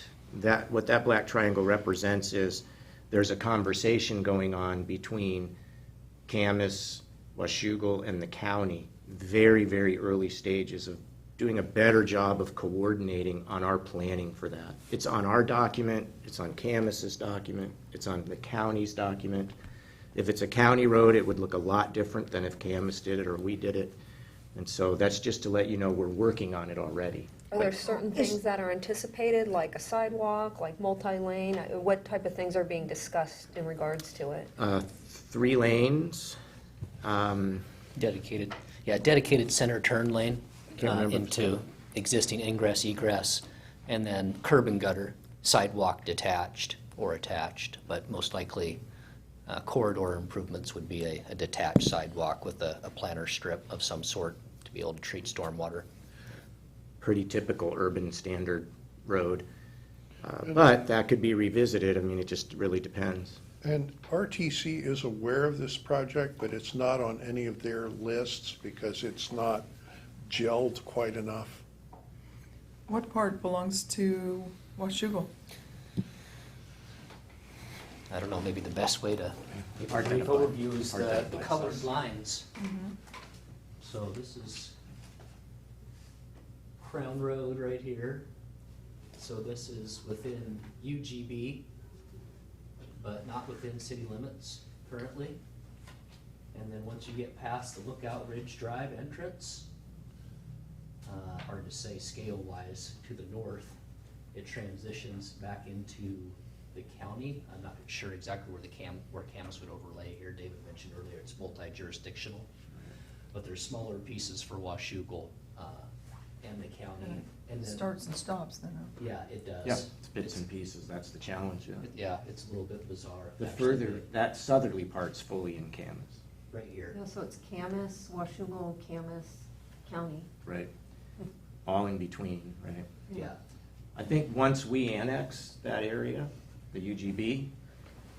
H: What that black triangle represents is there's a conversation going on between Camas, Washougal, and the county, very, very early stages of doing a better job of coordinating on our planning for that. It's on our document, it's on Camas's document, it's on the county's document. If it's a county road, it would look a lot different than if Camas did it or we did it. And so that's just to let you know we're working on it already.
C: Are there certain things that are anticipated, like a sidewalk, like multi-lane? What type of things are being discussed in regards to it?
H: 3 lanes.
E: Dedicated center turn lane
H: Can't remember.
E: into existing ingress, egress, and then curb and gutter, sidewalk detached or attached, but most likely corridor improvements would be a detached sidewalk with a planter strip of some sort to be able to treat stormwater.
H: Pretty typical urban standard road. But that could be revisited. I mean, it just really depends.
I: And RTC is aware of this project, but it's not on any of their lists because it's not gelled quite enough.
G: What part belongs to Washougal?
E: I don't know, maybe the best way to give a
H: Hard to
E: brief
H: define.
E: overview is
H: Hard to
E: the
H: define
E: colored
H: size.
E: lines. So this is Crown Road right here. So this is within UGB, but not within city limits currently. And then once you get past the Lookout Ridge Drive entrance, hard to say scale-wise, to the north, it transitions back into the county. I'm not sure exactly where Camas would overlay here. David mentioned earlier it's multi-jurisdictional, but there's smaller pieces for Washougal and the county. And
G: It
E: then,
G: starts and stops then, huh?
E: yeah, it does.
H: Yeah, it's bits and pieces, that's the challenge. Yeah.
E: Yeah, it's a little bit bizarre.
H: The
E: actually,
H: further, that southerly part's fully in Camas.
E: right here.
C: No, so it's Camas, Washougal, Camas County.
H: Right. All in between, right?
E: Yeah.
H: I think once we annex that area, the UGB,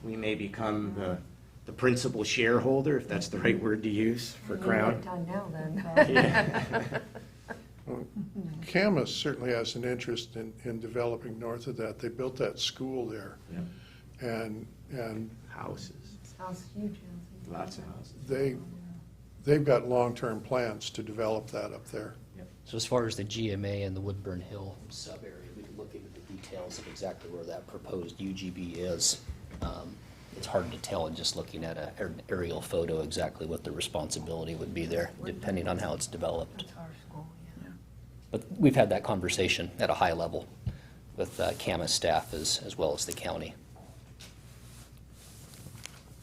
H: we may become the principal shareholder, if that's the right word to use, for Crown.
C: Done now, then.
H: Yeah.
I: Well, Camas certainly has an interest in developing north of that. They built that school there,
H: Yeah.
I: and
H: Houses,
C: Sounds huge.
H: lots of houses.
I: they've got long-term plans to develop that up there.
E: So as far as the GMA and the Woodburn Hill sub-area, we can look into the details of exactly where that proposed UGB is. It's hard to tell in just looking at an aerial photo exactly what the responsibility would be there, depending on how it's developed.
C: That's our school, yeah.
E: But we've had that conversation at a high level with Camas staff as well as the county.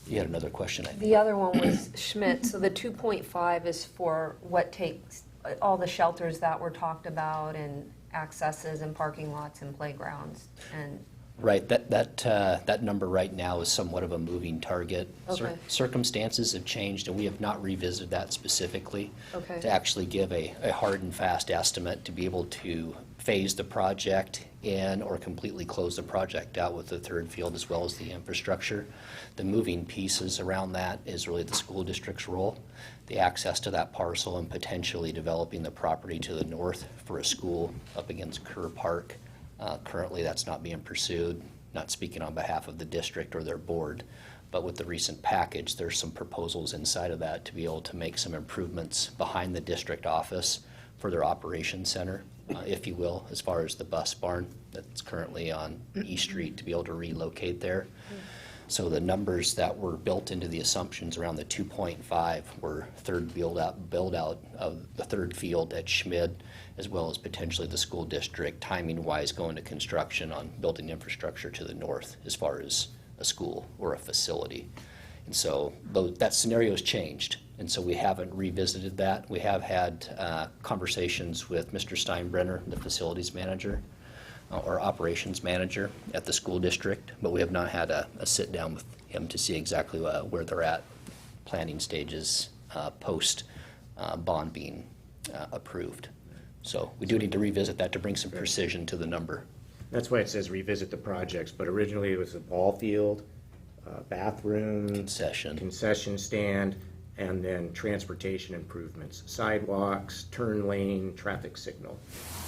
E: You had another question, I think.
C: The other one was Schmidt, so the 2.5 is for what takes, all the shelters that were talked about and accesses and parking lots and playgrounds and,
E: Right, that number right now is somewhat of a moving target.
C: Okay.
E: Circumstances have changed, and we have not revisited that specifically.
C: Okay.
E: To actually give a hard and fast estimate to be able to phase the project in or completely close the project out with the third field as well as the infrastructure. The moving pieces around that is really the school district's role, the access to that parcel and potentially developing the property to the north for a school up against Kerr Park. Currently, that's not being pursued, not speaking on behalf of the district or their board, but with the recent package, there's some proposals inside of that to be able to make some improvements behind the district office for their operations center, if you will, as far as the bus barn that's currently on East Street to be able to relocate there. So the numbers that were built into the assumptions around the 2.5 were third build out of the third field at Schmid, as well as potentially the school district, timing-wise going to construction on building infrastructure to the north as far as a school or a facility. And so that scenario's changed, and so we haven't revisited that. We have had conversations with Mr. Steinbrenner, the facilities manager, or operations manager at the school district, but we have not had a sit-down with him to see exactly where they're at, planning stages, post bond being approved. So we do need to revisit that to bring some precision to the number.
H: That's why it says revisit the projects, but originally it was a ball field, bathroom. Concession stand, and then transportation improvements, sidewalks, turn lane, traffic signal.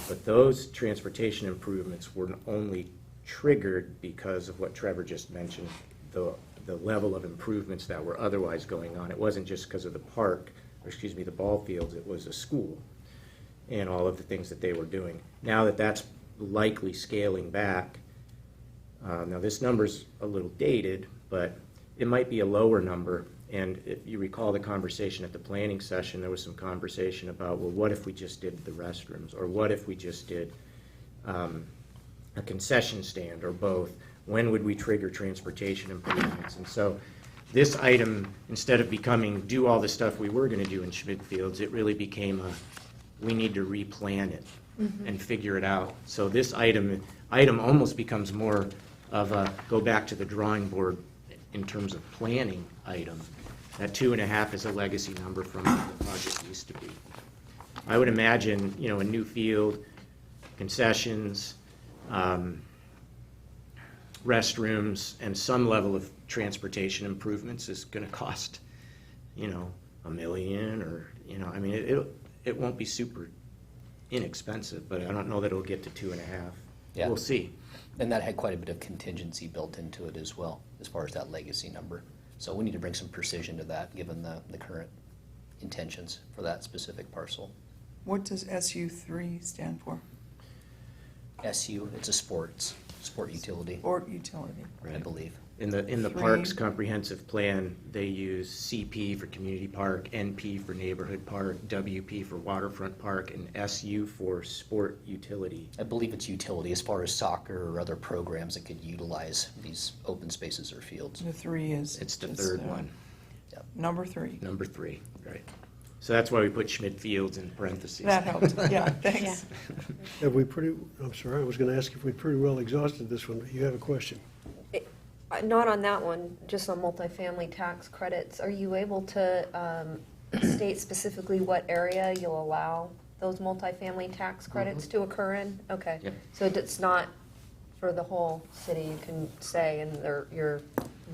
H: But those transportation improvements were only triggered because of what Trevor just mentioned, the level of improvements that were otherwise going on. It wasn't just because of the park, or excuse me, the ball fields, it was a school and all of the things that they were doing. Now that that's likely scaling back, now this number's a little dated, but it might be a lower number. And if you recall the conversation at the planning session, there was some conversation about, well, what if we just did the restrooms? Or what if we just did a concession stand or both? When would we trigger transportation improvements? And so this item, instead of becoming do all the stuff we were going to do in Schmidt Fields, it really became we need to replan it and figure it out. So this item almost becomes more of a go back to the drawing board in terms of planning item. That 2.5 is a legacy number from what the project used to be. I would imagine, a new field, concessions, restrooms and some level of transportation improvements is gonna cost, $1 million or, I mean, it won't be super inexpensive, but I don't know that it'll get to 2.5.
E: Yeah.
H: We'll see.
E: And that had quite a bit of contingency built into it as well, as far as that legacy number. So we need to bring some precision to that, given the current intentions for that specific parcel.
G: What does SU3 stand for?
E: SU, it's a sport utility,
G: Sport utility.
E: I believe.
H: In the
G: Three.
H: parks comprehensive plan, they use CP for community park, NP for neighborhood park, WP for waterfront park, and SU for sport utility.
E: I believe it's utility as far as soccer or other programs that could utilize these open spaces or fields.
G: The 3 is.
H: It's the third one,
G: Number 3.
H: number 3, right. So that's why we put Schmidt Fields in parentheses.
G: That helped, yeah, thanks.
B: Have we I'm sorry, I was going to ask if we pretty well exhausted this one, but you have a question.
C: Not on that one, just on multifamily tax credits. Are you able to state specifically what area you'll allow those multifamily tax credits to occur in? Okay.
H: Yep.
C: So it's not for the whole city, you can say in your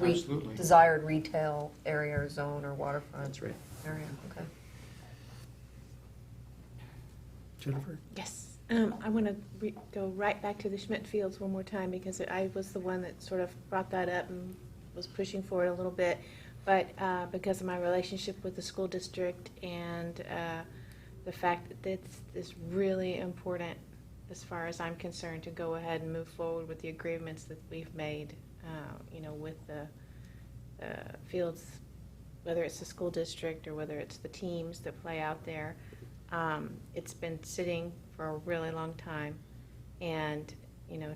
F: Absolutely.
C: desired retail area or zone or waterfront
H: That's right.
C: area, okay.
B: Jennifer?
K: Yes. I want to go right back to the Schmidt Fields one more time because I was the one that sort of brought that up and was pushing for it a little bit. But because of my relationship with the school district and the fact that it's really important, as far as I'm concerned, to go ahead and move forward with the agreements that we've made, with the fields, whether it's the school district or whether it's the teams that play out there. It's been sitting for a really long time, and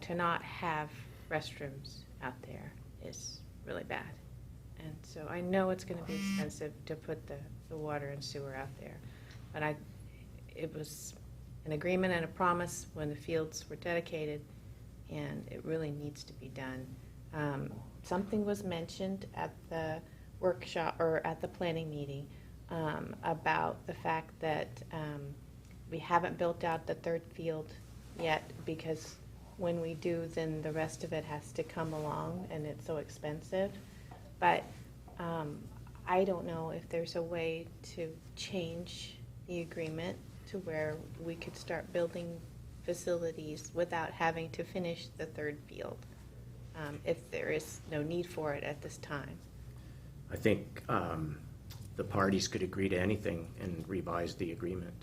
K: to not have restrooms out there is really bad. And so I know it's going to be expensive to put the water and sewer out there, but it was an agreement and a promise when the fields were dedicated, and it really needs to be done. Something was mentioned at the workshop or at the planning meeting about the fact that we haven't built out the third field yet, because when we do, then the rest of it has to come along, and it's so expensive. But I don't know if there's a way to change the agreement to where we could start building facilities without having to finish the third field, if there is no need for it at this time.
H: I think the parties could agree to anything and revise the agreement,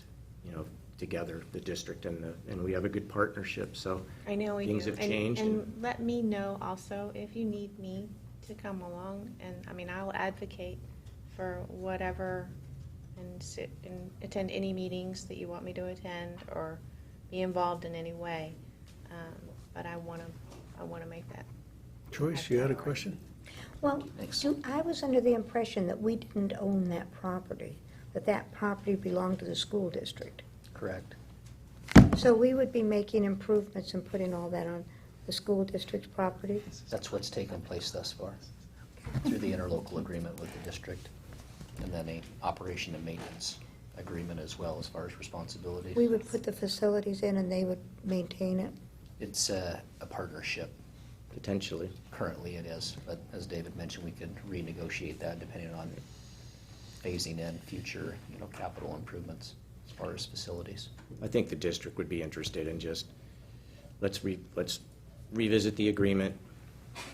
H: together, the district and we have a good partnership, so
K: I know we
H: things
K: do.
H: have changed.
K: And let me know also if you need me to come along, and I'll advocate for whatever and sit and attend any meetings that you want me to attend or be involved in any way. But I want to make that.
B: Joyce, you had a question?
J: Well,
E: Thanks.
J: I was under the impression that we didn't own that property, that property belonged to the school district.
E: Correct.
J: So we would be making improvements and putting all that on the school district's property?
E: That's what's taken place thus far, through the interlocal agreement with the district, and then a operation and maintenance agreement as well, as far as responsibilities.
J: We would put the facilities in and they would maintain it?
E: It's a partnership.
H: Potentially.
E: Currently it is, but as David mentioned, we could renegotiate that depending on phasing in future, capital improvements as far as facilities.
H: I think the district would be interested in just, let's revisit the agreement.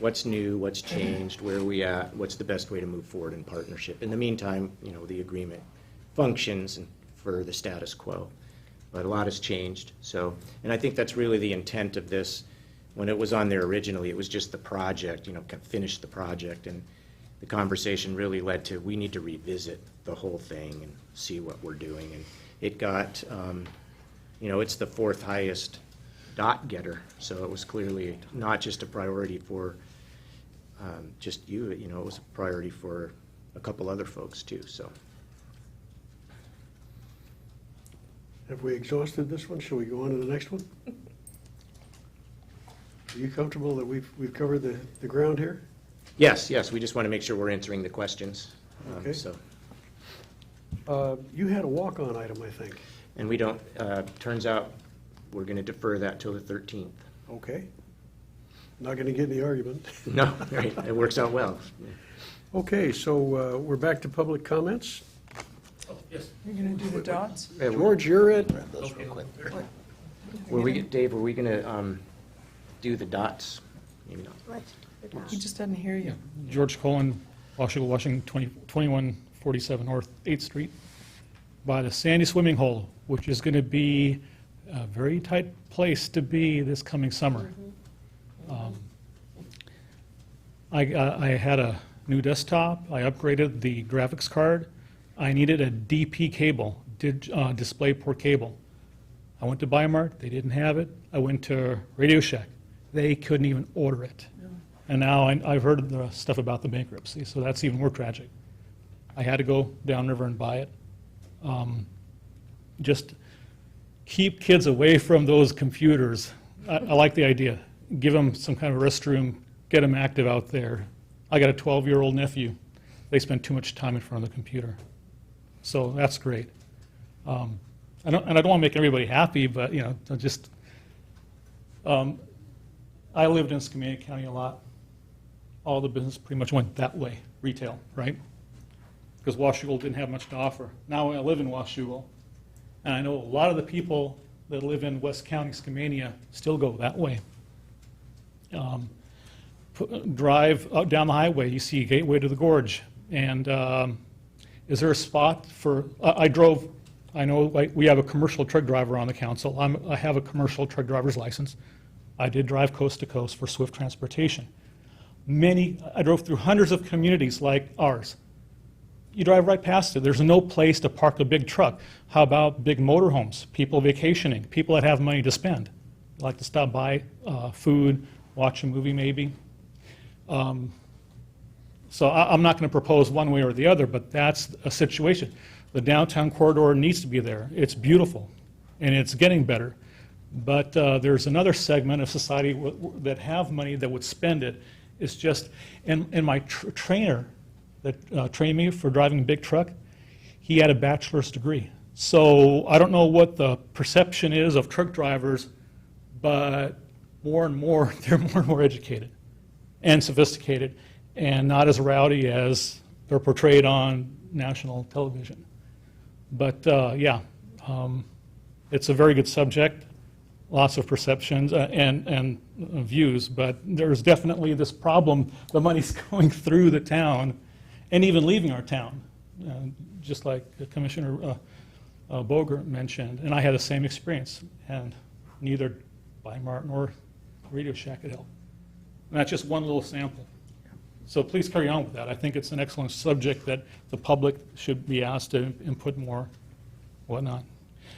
H: What's new, what's changed, where are we at, what's the best way to move forward in partnership? In the meantime, the agreement functions for the status quo, but a lot has changed. So, and I think that's really the intent of this. When it was on there originally, it was just the project, finish the project, and the conversation really led to, we need to revisit the whole thing and see what we're doing. And it got, it's the fourth highest dot getter, so it was clearly not just a priority for just you, it was a priority for a couple other folks too, so.
B: Have we exhausted this one? Shall we go on to the next one? Are you comfortable that we've covered the ground here?
H: Yes, we just want to make sure we're answering the questions.
B: Okay.
H: So,
B: You had a walk-on item, I think.
H: and we don't, turns out, we're going to defer that till the 13th.
B: Okay. Not going to get any argument.
H: No, right, it works out well.
B: Okay, so we're back to public comments.
D: Yes.
G: You're going to do the dots?
B: George, you're it.
H: Were we, Dave, were we gonna do the dots? Maybe not.
J: Let's do the dots.
G: He just doesn't hear you.
D: George Colin, Washington, 2147 North 8th Street, by the Sandy Swimming Hole, which is going to be a very tight place to be this coming summer. I had a new desktop, I upgraded the graphics card, I needed a DP cable, display port cable. I went to Bimart, they didn't have it. I went to Radio Shack, they couldn't even order it. And now I've heard the stuff about the bankruptcy, so that's even more tragic. I had to go downriver and buy it. Just keep kids away from those computers. I like the idea. Give them some kind of restroom, get them active out there. I got a 12-year-old nephew. They spend too much time in front of the computer. So that's great. I don't want to make everybody happy, but you know, just I lived in Skamania County a lot. All the business pretty much went that way, retail, right? Because Washougal didn't have much to offer. Now I live in Washougal, and I know a lot of the people that live in West County, Skamania, still go that way. Drive out down the highway, you see Gateway to the Gorge, and is there a spot for? I know like we have a commercial truck driver on the council. I have a commercial truck driver's license. I did drive coast to coast for Swift Transportation. I drove through hundreds of communities like ours. You drive right past it. There's no place to park a big truck. How about big motorhomes, people vacationing, people that have money to spend, like to stop by, food, watch a movie maybe. So I'm not going to propose one way or the other, but that's a situation. The downtown corridor needs to be there. It's beautiful, and it's getting better. But there's another segment of society that have money that would spend it. It's just, and my trainer that trained me for driving a big truck, he had a bachelor's degree. So I don't know what the perception is of truck drivers, but more and more, they're more and more educated and sophisticated and not as rowdy as they're portrayed on national television. But yeah, it's a very good subject, lots of perceptions and views, but there's definitely this problem, the money's going through the town and even leaving our town, just like Commissioner Boger mentioned, and I had the same experience, and neither Bimart nor Radio Shack could help. And that's just one little sample. So please carry on with that. I think it's an excellent subject that the public should be asked to input more, whatnot.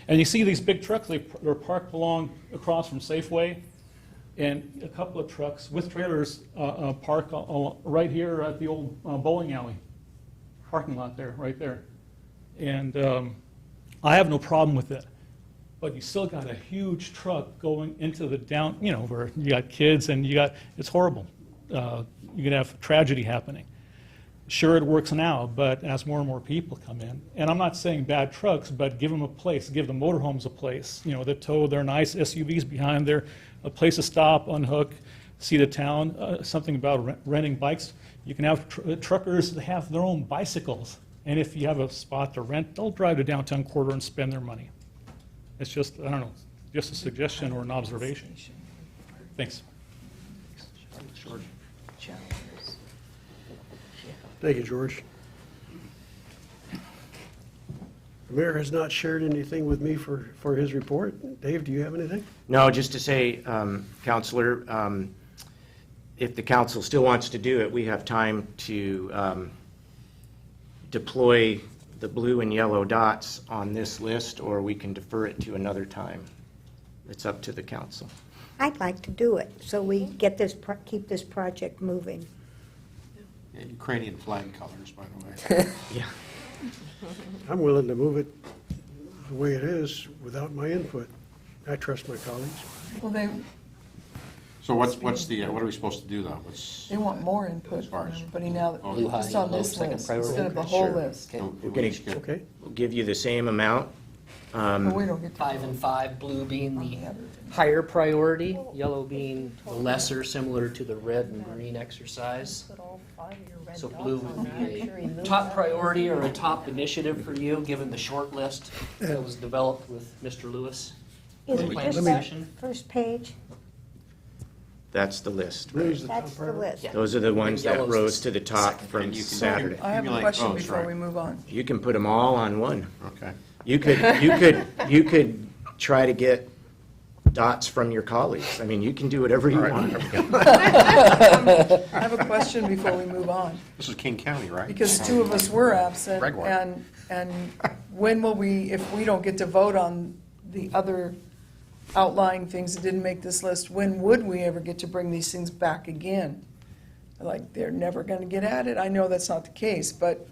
D: And you see these big trucks, they're parked across from Safeway, and a couple of trucks with trailers park right here at the old bowling alley parking lot there, right there. And I have no problem with it. But you still got a huge truck going into the down, you know, where you got kids and it's horrible. You could have tragedy happening. Sure, it works now, but as more and more people come in, and I'm not saying bad trucks, but give them a place, give the motorhomes a place, you know, that tow their nice SUVs behind there, a place to stop, unhook, see the town, something about renting bikes. You can have truckers that have their own bicycles, and if you have a spot to rent, they'll drive to downtown corridor and spend their money. It's just, I don't know, just a suggestion or an observation. Thanks.
F: George.
B: Thank you, George. The mayor has not shared anything with me for his report. Dave, do you have anything?
H: No, just to say, Counselor, if the council still wants to do it, we have time to deploy the blue and yellow dots on this list, or we can defer it to another time. It's up to the council.
J: I'd like to do it, so we get this, keep this project moving.
F: Yeah, Ukrainian flag colors, by the way.
H: Yeah.
B: I'm willing to move it the way it is without my input. I trust my colleagues.
G: Well,
F: So what are we supposed to do though?
G: they want more input
F: As far
G: from
F: as-
G: everybody now,
F: Oh,
E: Blue
G: just
E: high,
G: on
E: yellow,
G: this
E: second
G: list,
E: priority.
G: instead of the whole
E: Sure.
G: list.
F: So
H: We're
F: we
H: getting-
F: just get-
B: Okay?
H: We'll give you the same amount
G: But we don't get to
L: 5 and 5, blue being
G: on
L: the
G: the other thing.
L: higher priority, yellow being the lesser, similar to the red and green exercise. So blue would be a top priority or a top initiative for you, given the short list that was developed with Mr. Lewis.
J: Is it
L: Planning
J: just that
L: session.
J: first page?
H: That's the list.
B: Blue's the
J: That's
B: top
J: the
B: priority.
J: list.
L: Yeah.
H: Those are the ones that
L: Yellow's the
H: rose to the top
F: second,
H: from
F: and you can-
H: Saturday.
G: I have a
F: Accumulate
G: question
F: votes,
G: before
F: right.
G: we move on.
H: You can put them all on one.
F: Okay.
H: You could try to get dots from your colleagues. I mean, you can do whatever you want.
G: I have a question before we move on,
F: This is King County, right?
G: because two of us were absent,
F: Greg was.
G: and when will we, if we don't get to vote on the other outlying things that didn't make this list, when would we ever get to bring these things back again? Like, they're never gonna get at it, I know that's not the case, but,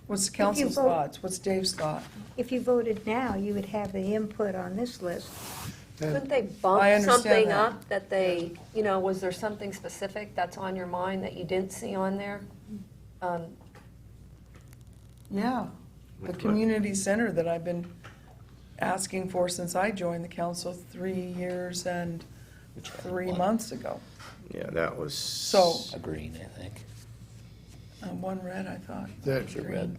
G: what's the council's
J: vote-
G: thoughts, what's Dave's thought?
J: If you voted now, you would have the input on this list.
C: Couldn't they
G: I
C: bump
G: understand
C: something
G: that.
C: up that they, was there something specific that's on your mind that you didn't see on there?
G: Yeah, the
H: Which one?
G: community center that I've been asking for since I joined the council 3 years and 3 months ago.
H: Yeah, that was.
G: So,
L: A green, I think.
G: one red, I thought.
I: That's
L: a red.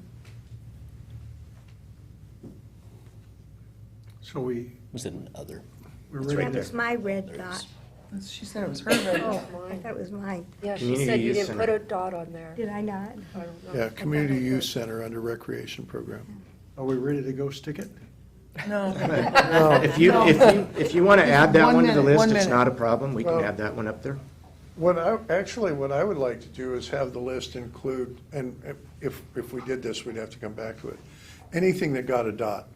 B: So we're
L: Was it an other?
B: ready
J: That
B: to,
J: was my red dot.
G: She said it was her red.
J: Oh, I thought it was mine.
C: Yeah, she
H: Community
C: said you
H: Youth
C: didn't put
H: Center.
C: a dot on there.
J: Did I not?
C: I don't know.
I: Yeah, Community Youth Center under Recreation Program.
B: are we ready to go stick it?
G: No,
H: If you want to add that
G: One
H: one to the
G: minute,
H: list,
G: one
H: it's
G: minute.
H: not a problem. We can
I: Well-
H: add that one up there.
I: What I would like to do is have the list include, and if we did this, we'd have to come back to it, anything that got a dot.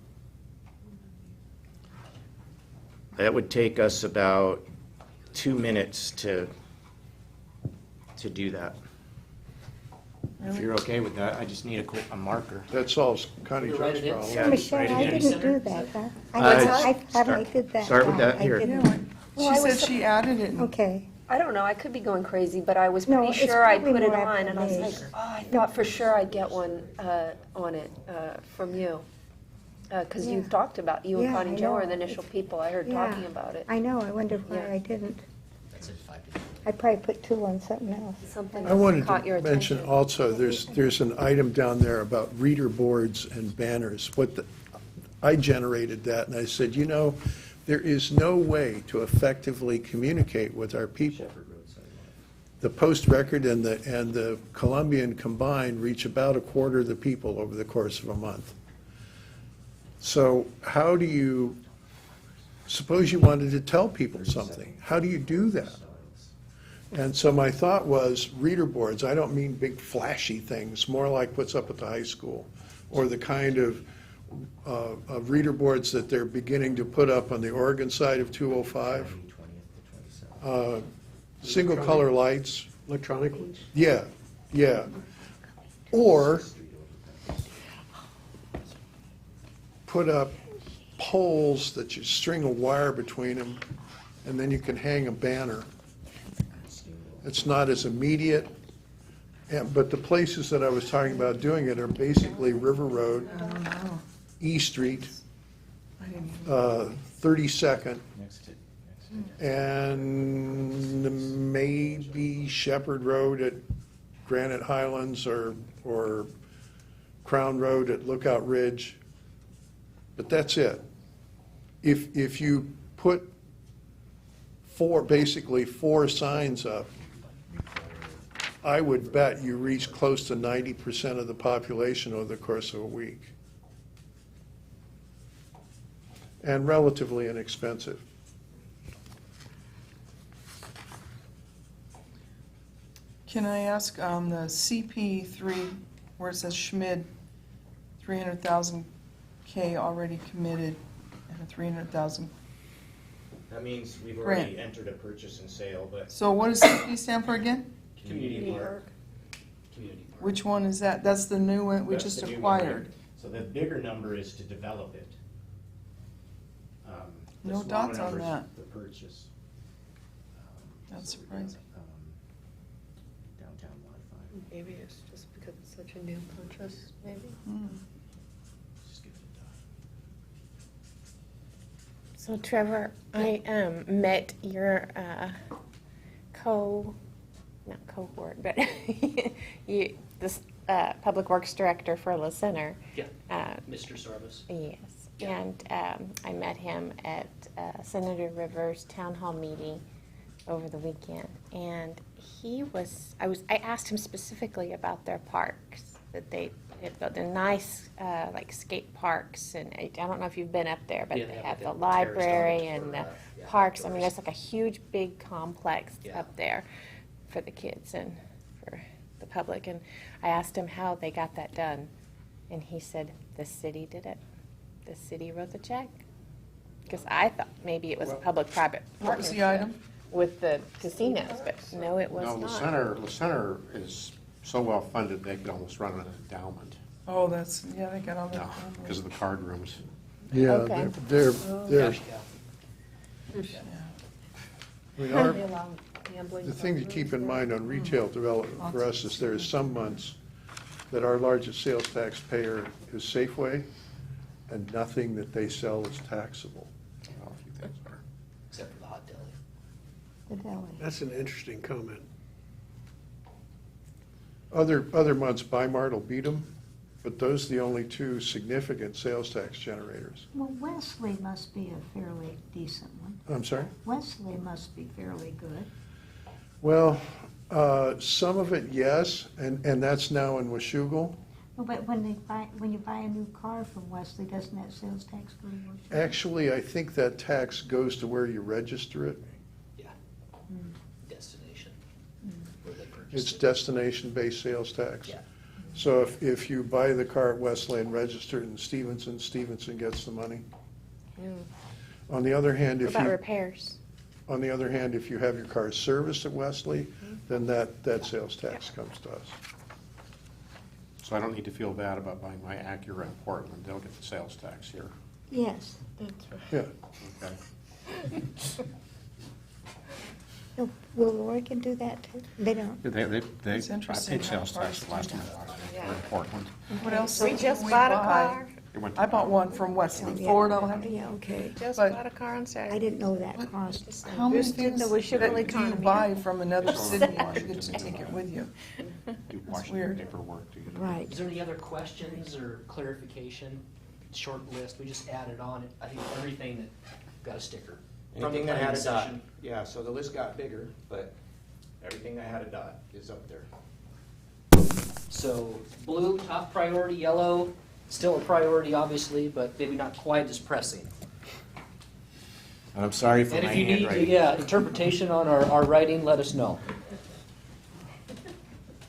H: That would take us about 2 minutes to do that. If you're okay with that, I just need a marker.
I: That solves Connie
L: You write
I: Joe's
L: it in?
I: problem.
H: Yeah,
J: Michelle,
H: right
J: I
H: in.
J: didn't do that, huh?
H: Uh,
J: I thought I did that.
H: start with
J: wrong.
H: that
J: I
H: here.
J: didn't.
G: yeah,
C: Well,
G: she
C: I was
G: said she added it.
J: Okay.
C: I don't know, I could be going crazy, but I was
J: No,
C: pretty
J: it's
C: sure I'd
J: probably
C: put it
J: more
C: on, and I was
J: after
C: like,
J: me.
C: oh, I thought for sure I'd get one on it from you. Because you
J: Yeah.
C: talked about, you and
J: Yeah,
C: Connie
J: I
C: Joe are
J: know.
C: the initial people I heard
J: Yeah.
C: talking about it.
J: I know, I wonder why
C: Yeah.
J: I didn't.
L: That's it, 5.
J: I probably put two on something else.
C: Something
I: I wanted
C: caught your
I: to mention
C: attention.
I: also, there's an item down there about reader boards and banners. I generated that, and I said, there is no way to effectively communicate with our people. The Post-Record and the Columbian combined reach about a quarter of the people over the course of a month. So how do you, suppose you wanted to tell people something, how do you do that? And so my thought was reader boards. I don't mean big flashy things, more like what's up at the high school, or the kind of reader boards that they're beginning to put up on the Oregon side of 205. Single color lights.
B: Electronic ones?
I: Yeah, yeah. Or put up poles that you string a wire between them, and then you can hang a banner. It's not as immediate, but the places that I was talking about doing it are basically River Road,
G: I don't know.
I: E Street,
G: I didn't even-
I: 32nd, and maybe Shepherd Road at Granite Highlands or Crown Road at Lookout Ridge. But that's it. If you put basically four signs up, I would bet you reach close to 90% of the population over the course of a week. And relatively inexpensive.
G: Can I ask, the CP3, where it says Schmid, 300,000 K already committed, and a 300,000,
H: That means we've
G: already
H: entered a purchase and sale, but.
G: so what does CP stand for again?
H: Community park.
L: Community park.
G: Which one is that? That's the new one we
H: That's
G: just
H: the new one, right?
G: acquired.
H: So the bigger number is to develop it. The
G: No
H: smaller
G: dots on
H: number's
G: that.
H: The purchase.
G: That's
H: So we got,
G: surprising.
H: Downtown Wi-Fi.
C: Maybe it's just because it's such a new purchase, maybe?
G: Hmm.
K: So Trevor, I met your not cohort, but this Public Works Director for La Center.
L: Yeah, Mr. Sarvis.
K: Yes,
L: Yeah.
K: and I met him at Senator Rivers' town hall meeting over the weekend, and I asked him specifically about their parks, that they had built. They're nice, like skate parks, and I don't know if you've been up there, but
L: Yeah,
K: they
L: they
K: have
L: have
K: the
L: the terraced
K: library
L: art
K: and the
L: yeah,
K: parks. I mean,
L: outdoors.
K: it's like a huge, big complex
L: Yeah.
K: up there for the kids and for the public, and I asked him how they got that done, and he said the city did it. The city wrote the check. Because I thought maybe it was a public-private
G: What was the
K: partnership
G: item?
K: with the casinos, but no, it was
F: No,
K: not.
F: La Center is so well-funded, they could almost run an endowment.
G: Oh, yeah, they got all
F: No,
G: that.
F: because of the card rooms.
I: Yeah,
K: Okay.
I: they're,
L: Gosh, yeah.
I: I mean, the thing to keep in mind on retail development for us is there is some months that our largest sales taxpayer is Safeway, and nothing that they sell is taxable.
F: Well, a few things are.
L: Except for the hot deli.
J: The deli.
B: That's an interesting comment.
I: Other months, Bi-Mart will beat them, but those are the only two significant sales tax generators.
J: Well, Wesley must be a fairly decent one.
I: I'm sorry?
J: Wesley must be fairly good.
I: Well, some of it, yes, and that's now in Washougal.
J: Well, but when you buy a new car from Wesley, doesn't that sales tax go to Wesley?
I: Actually, I think that tax goes to where you register it.
L: Yeah. Destination. Where they purchased
I: It's
L: it.
I: destination-based sales tax.
L: Yeah.
I: So if you buy the car at Wesley and register it in Stevenson, Stevenson gets the money. On the other hand,
K: What
I: if
K: about
I: you,
K: repairs?
I: on the other hand, if you have your car serviced at Wesley, then that sales tax comes to us.
F: So I don't need to feel bad about buying my Acura in Portland. They'll get the sales tax here.
J: Yes.
I: Yeah.
F: Okay.
J: No, Will Oregon do that too? They don't.
F: I
G: It's interesting
F: paid
G: how
F: sales tax the last time I was in Portland.
G: What else?
K: We
G: can
K: just
G: we
K: bought a
G: buy?
K: car.
F: It went to
G: I bought one
F: Portland.
G: from Wesley.
J: Yeah.
G: Ford, I'll have.
J: Yeah, okay.
K: Just
G: But-
K: bought a car on
J: I
K: Saturday.
J: didn't know that cost.
G: How many
K: Boosting
G: things
K: the
G: that
K: Washougal
G: do you
K: economy.
G: buy from another
F: Just
G: city
F: over
G: and you get to
F: Washington.
G: take it with you?
F: Do Washington
G: weird.
F: paperwork, do you?
J: Right.
L: Is there any other questions or clarification? Short list, we just added on, I think, everything that got a sticker. from the
H: Anything that had
L: planning
H: a dot.
L: session.
H: Yeah, so the list got bigger, but everything that had a dot is up there.
L: So blue, top priority, yellow, still a priority, obviously, but maybe not quite as pressing.
H: I'm sorry for
L: And
H: my
L: if you need,
H: handwriting.
L: yeah, interpretation on our writing, let us know.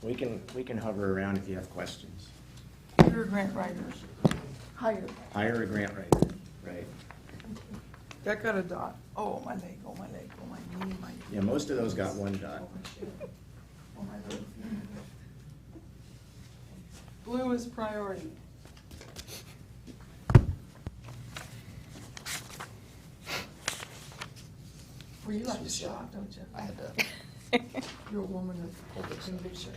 H: We can hover around if you have questions.
G: You're a grant writer. Hired.
H: Hire a grant writer, right?
G: That got a dot. Oh, my leg, oh, my leg, oh, my knee, my.
H: Yeah, most of those got one dot.
G: Oh, my shit. Oh, my leg. Blue is priority. Well, you like to shop, don't you?
L: I had to.
G: You're a woman of conviction.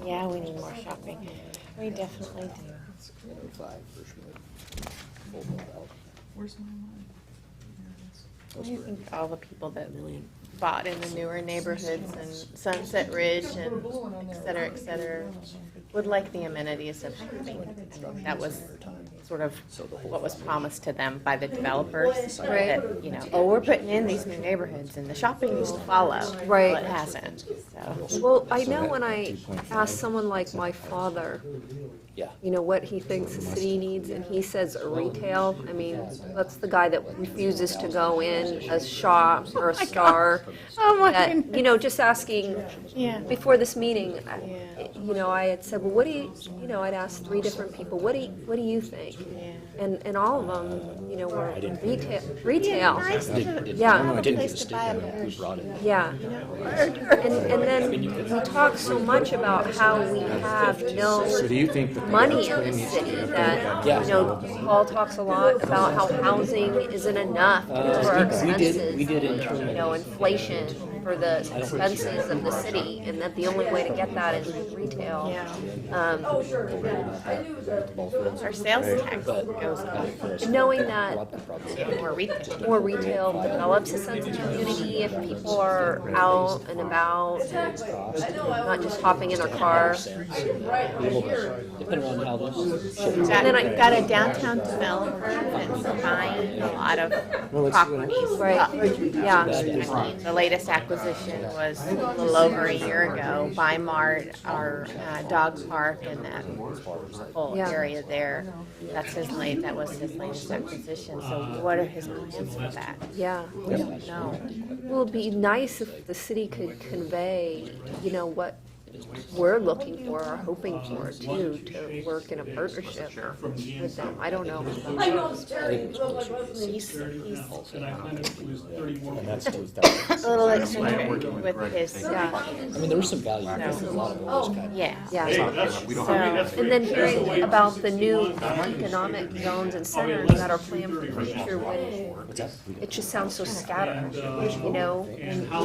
K: Yeah, we need more shopping. We definitely do.
G: Where's my money? There it is.
K: I think all the people that bought in the newer neyborhoods and Sunset Ridge and et cetera, would like the amenities of shopping. I mean, that was sort of what was promised to them by the developers.
C: Right.
K: That, you know, oh, we're putting in these new neighborhoods and the shopping will follow.
C: Right.
K: Well, it hasn't, so.
C: Well, I know when I ask someone like my father,
L: Yeah.
C: you know, what he thinks the city needs, and he says retail, I mean, that's the guy that refuses to go in a shop or a Star.
K: Oh, my
C: That,
K: goodness.
C: you know, just asking,
K: Yeah.
C: before this meeting,
K: Yeah.
C: you know, I had said, well, what do you know, I'd asked 3 different people, what do you think? And all of them, you know, were retail. Yeah.
K: Place to buy a pair.
C: Yeah. And then we talk so much about how we have no
H: So do you think the
C: money in the city that, you know, Paul talks a lot about how housing isn't enough for our expenses.
L: we did internally.
C: You know, inflation for the expenses of the city, and that the only way to get that is with retail.
K: Our sales tax It was
C: knowing
E: A
C: that
E: lot of problems.
K: more retail.
C: develops a sense of community if people are out and about, not just hopping in their car.
L: Depending on how this.
K: Got a downtown developer that's buying a lot of properties.
C: Right, yeah.
K: The latest acquisition was a little over a year ago by Mart, our dog park, and that whole
C: Yeah.
K: area there. That was his latest acquisition. So what are his plans for that?
C: Yeah.
K: We don't know.
C: Well, it'd be nice if the city could convey, what we're looking for or hoping for too, to work in a partnership with them. I don't know.
K: He's
E: And that's what
K: a little eccentric with his,
L: I mean, there is some value. There's a lot of those kind of.
K: yeah.
C: Yeah.
K: So,
C: And then hearing about the new economic zones and centers that are planned for the future, when it just sounds so scattered, and you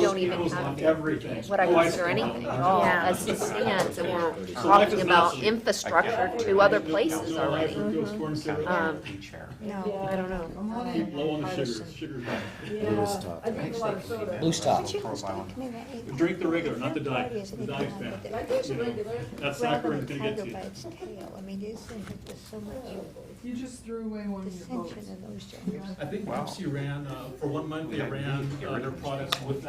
C: don't even have what I consider anything at all
K: Yeah.
C: as it stands, and we're talking about infrastructure to other places already.
F: Each chair.
C: I don't know.
D: Low on the sugar.
L: Blue stop.
D: Drink the regular, not the diet. The diet's bad. That saccharine's gonna get to you.
J: I mean, isn't it just so much
G: You just threw away one of your votes.
J: dissension in those genders?
D: I think Pepsi ran, for 1 month, they ran their products with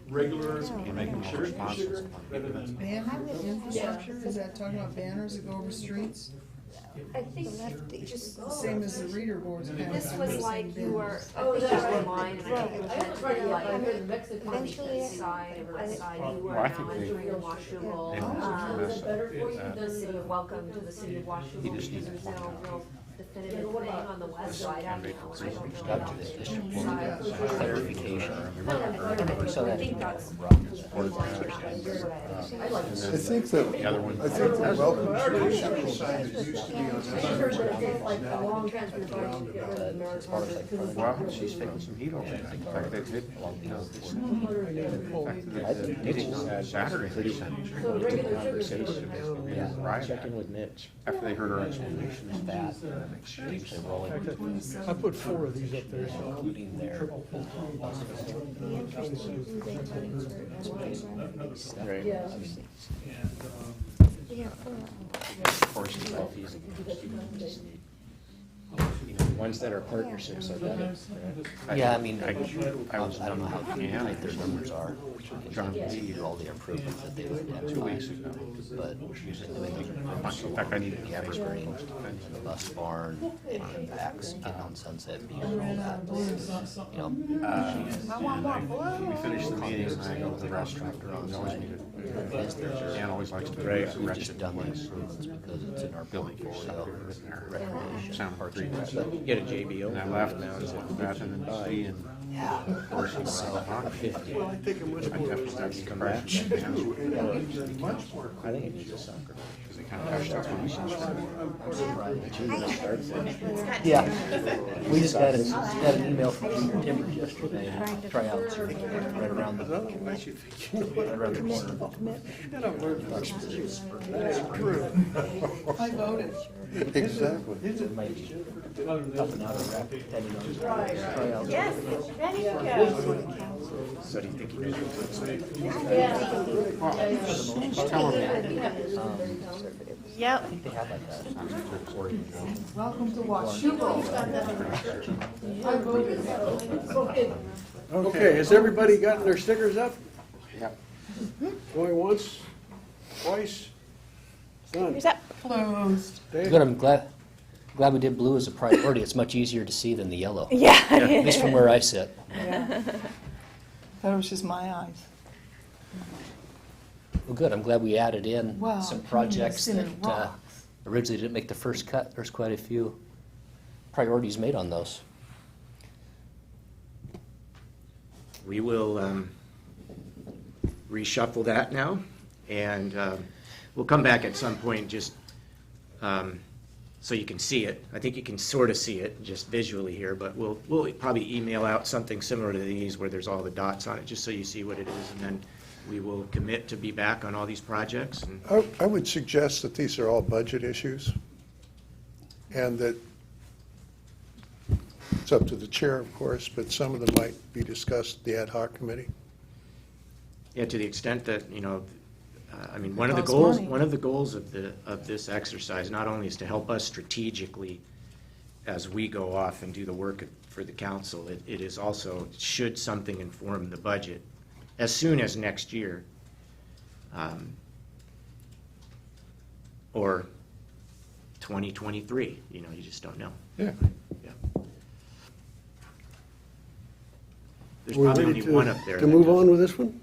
D: regular sugar rather than.
G: Banner infrastructure, is that talking about banners that go over streets?
C: I think
G: Just the same as the reader boards. kind of
C: this
G: thing,
C: was
G: the
C: like
G: same
C: you were,
G: banners.
C: I think just remind people like on the
J: Eventually,
C: east side and west side, you
F: Well,
C: are
F: I
C: now
F: think they-
C: entering washable.
F: They must have messed up
C: The city of welcome to the city of washable,
F: He just
C: because
F: needs
C: there's
F: to
C: no real definitive thing on the west side, I don't know, I don't know.
E: Got to the district court
C: Side.
E: clarification. So
C: I
E: that
C: think that's.
I: I think that, I think the welcome to sign that used to be on
E: as far as like front,
F: Well, she's taking some heat over there. In fact, they did, Saturday, they said, conversation,
E: yeah,
F: right,
E: check in with Mitch.
F: after they heard our explanations.
E: That keeps it rolling,
D: I put 4 of these up there, so.
E: including their. Right. I mean,
F: Of course, it's all feasible.
E: you know, ones that are partnerships are better.
L: Yeah, I mean,
F: I was,
L: I don't know how tight their numbers are.
F: John
L: You
F: Lee,
L: do all the improvements that they would
F: 2 weeks
L: identify,
F: ago.
L: but usually doing a bunch
F: In
L: of
F: fact, I need to
L: the
F: get
L: evergreen and the bus barn and backs on Sunset View and all that. You know,
F: We finished the meeting and I go to the restaurant. We always need it. Dan always likes to.
E: Right.
L: we've just done the improvements because it's in our building portfolio. Recreation.
F: Sound for 3 days.
E: Get a JBO.
F: And I left now, back in the sea and.
L: Yeah.
F: Of course, he was on 50.
I: I think it must
F: I
I: be
F: definitely
E: Come back.
F: crashed that down.
I: much more.
E: I think it needs a soccer.
F: Because they kind of crashed out when
L: Yeah, we just got an email from Peter Timbers yesterday, tryouts are right around the corner.
G: I voted.
I: Exactly.
L: It might be up and out of wrap, depending on the tryouts.
K: Yes, ready to go.
E: So do you think he knows what's
F: Tell him.
K: Yep.
L: They have like a
G: Welcome to Washington.
B: Okay, has everybody gotten their stickers up?
F: Yep.
B: Going once, twice? Done.
K: Here's up.
G: Closed.
B: Dave?
L: Good, I'm glad we did blue as a priority. It's much easier to see than the yellow,
K: Yeah.
L: at least from where I sit.
G: Thought it was just my eyes.
L: Well, good, I'm glad we added in
G: Wow,
L: some
G: I
L: projects
G: mean,
L: that
G: it's in rocks.
L: originally didn't make the first cut. There's quite a few priorities made on those.
H: We will reshuffle that now, and we'll come back at some point just so you can see it. I think you can sort of see it just visually here, but we'll probably email out something similar to these where there's all the dots on it, just so you see what it is, and then we will commit to be back on all these projects. And
I: I would suggest that these are all budget issues, and that It's up to the chair, of course, but some of them might be discussed, the ad hoc committee.
H: Yeah, to the extent that, I mean, one of the
G: costs
H: goals,
G: money.
H: one of the goals of this exercise not only is to help us strategically as we go off and do the work for the council, it is also, should something inform the budget as soon as next year, or 2023, you just don't know.
I: Yeah.
H: Yeah. There's
B: We're
H: probably
B: ready
H: only one up there.
B: to
H: that
B: move
H: does.
B: on with this one?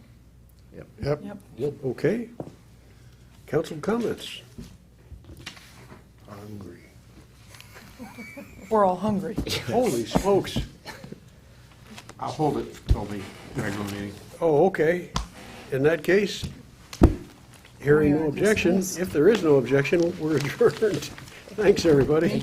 I: Yep.
G: Yep.
B: Okay. Council comments? Hungry.
G: We're all hungry.
B: Holy smokes.
F: I'll hold it till the regular meeting.
B: Oh, okay. In that case, hearing
G: We
B: no
G: are
B: objection,
G: dismissed.
B: if there is no objection, we're adjourned. Thanks, everybody.